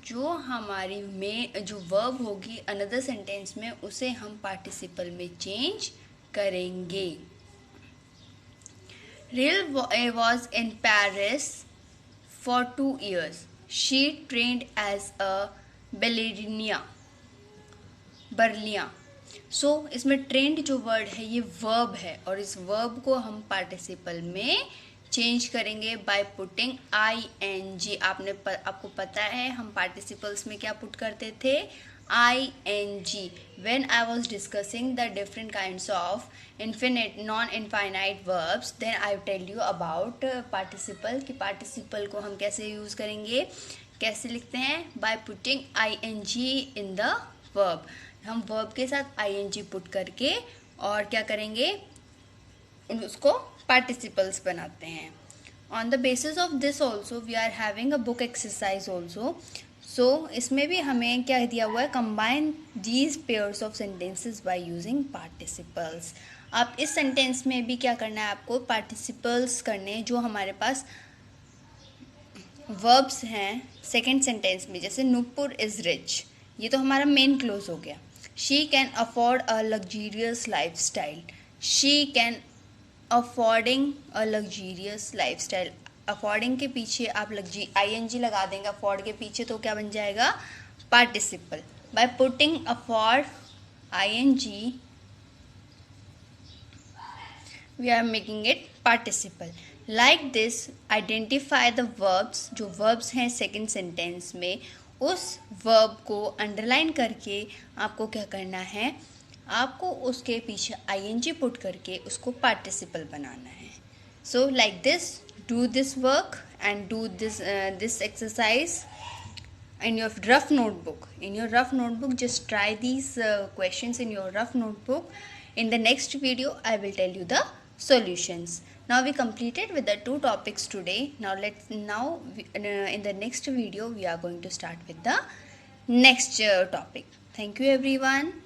जो हमारी जो वर्ब होगी अनदर सेंटेंस में, उसे हम पार्टिसिपल में चेंज करेंगे. Ril was in Paris for 2 years. She trained as a ballerina. सो इसमें ट्रेंड जो वर्ड है ये वर्ब है, और इस वर्ब को हम पार्टिसिपल में चेंज करेंगे बाय पुटिंग ing. आपको पता है हम पार्टिसिपल्स में क्या पुट करते थे, ing. When I was discussing the different kinds of infinite non-infinite verbs, then I tell you about participle, कि participle को हम कैसे यूज करेंगे, कैसे लिखते हैं, by putting ing in the verb. हम वर्ब के साथ ing पुट करके और क्या करेंगे, उसको पार्टिसिपल्स बनाते हैं. On the basis of this also we are having a book exercise also. So इसमें भी हमें क्या दिया हुआ है, combine these pairs of sentences by using participles. आप इस सेंटेंस में भी क्या करना है, आपको पार्टिसिपल्स करने हैं जो हमारे पास वर्ब्स हैं सेकेंड सेंटेंस में. जैसे नूपुर इज़ रिच, ये तो हमारा मेन क्लोज हो गया. She can afford a luxurious life style. She can affording a luxurious life style. Affording के पीछे आप ing लगा देंगे अफोर्ड के पीछे, तो क्या बन जाएगा, participle. By putting afford ing we are making it participle. Like this, identify the verbs. जो verbs हैं सेकेंड सेंटेंस में, उस verb को अंडरलाइन करके आपको क्या करना है, आपको उसके पीछे ing पुट करके उसको पार्टिसिपल बनाना है. So like this, do this work and do this exercise in your rough notebook. In your rough notebook, just try these questions in your rough notebook. In the next video, I will tell you the solutions. Now we completed with the 2 topics today. Now in the next video we are going to start with the next topic. Thank you everyone.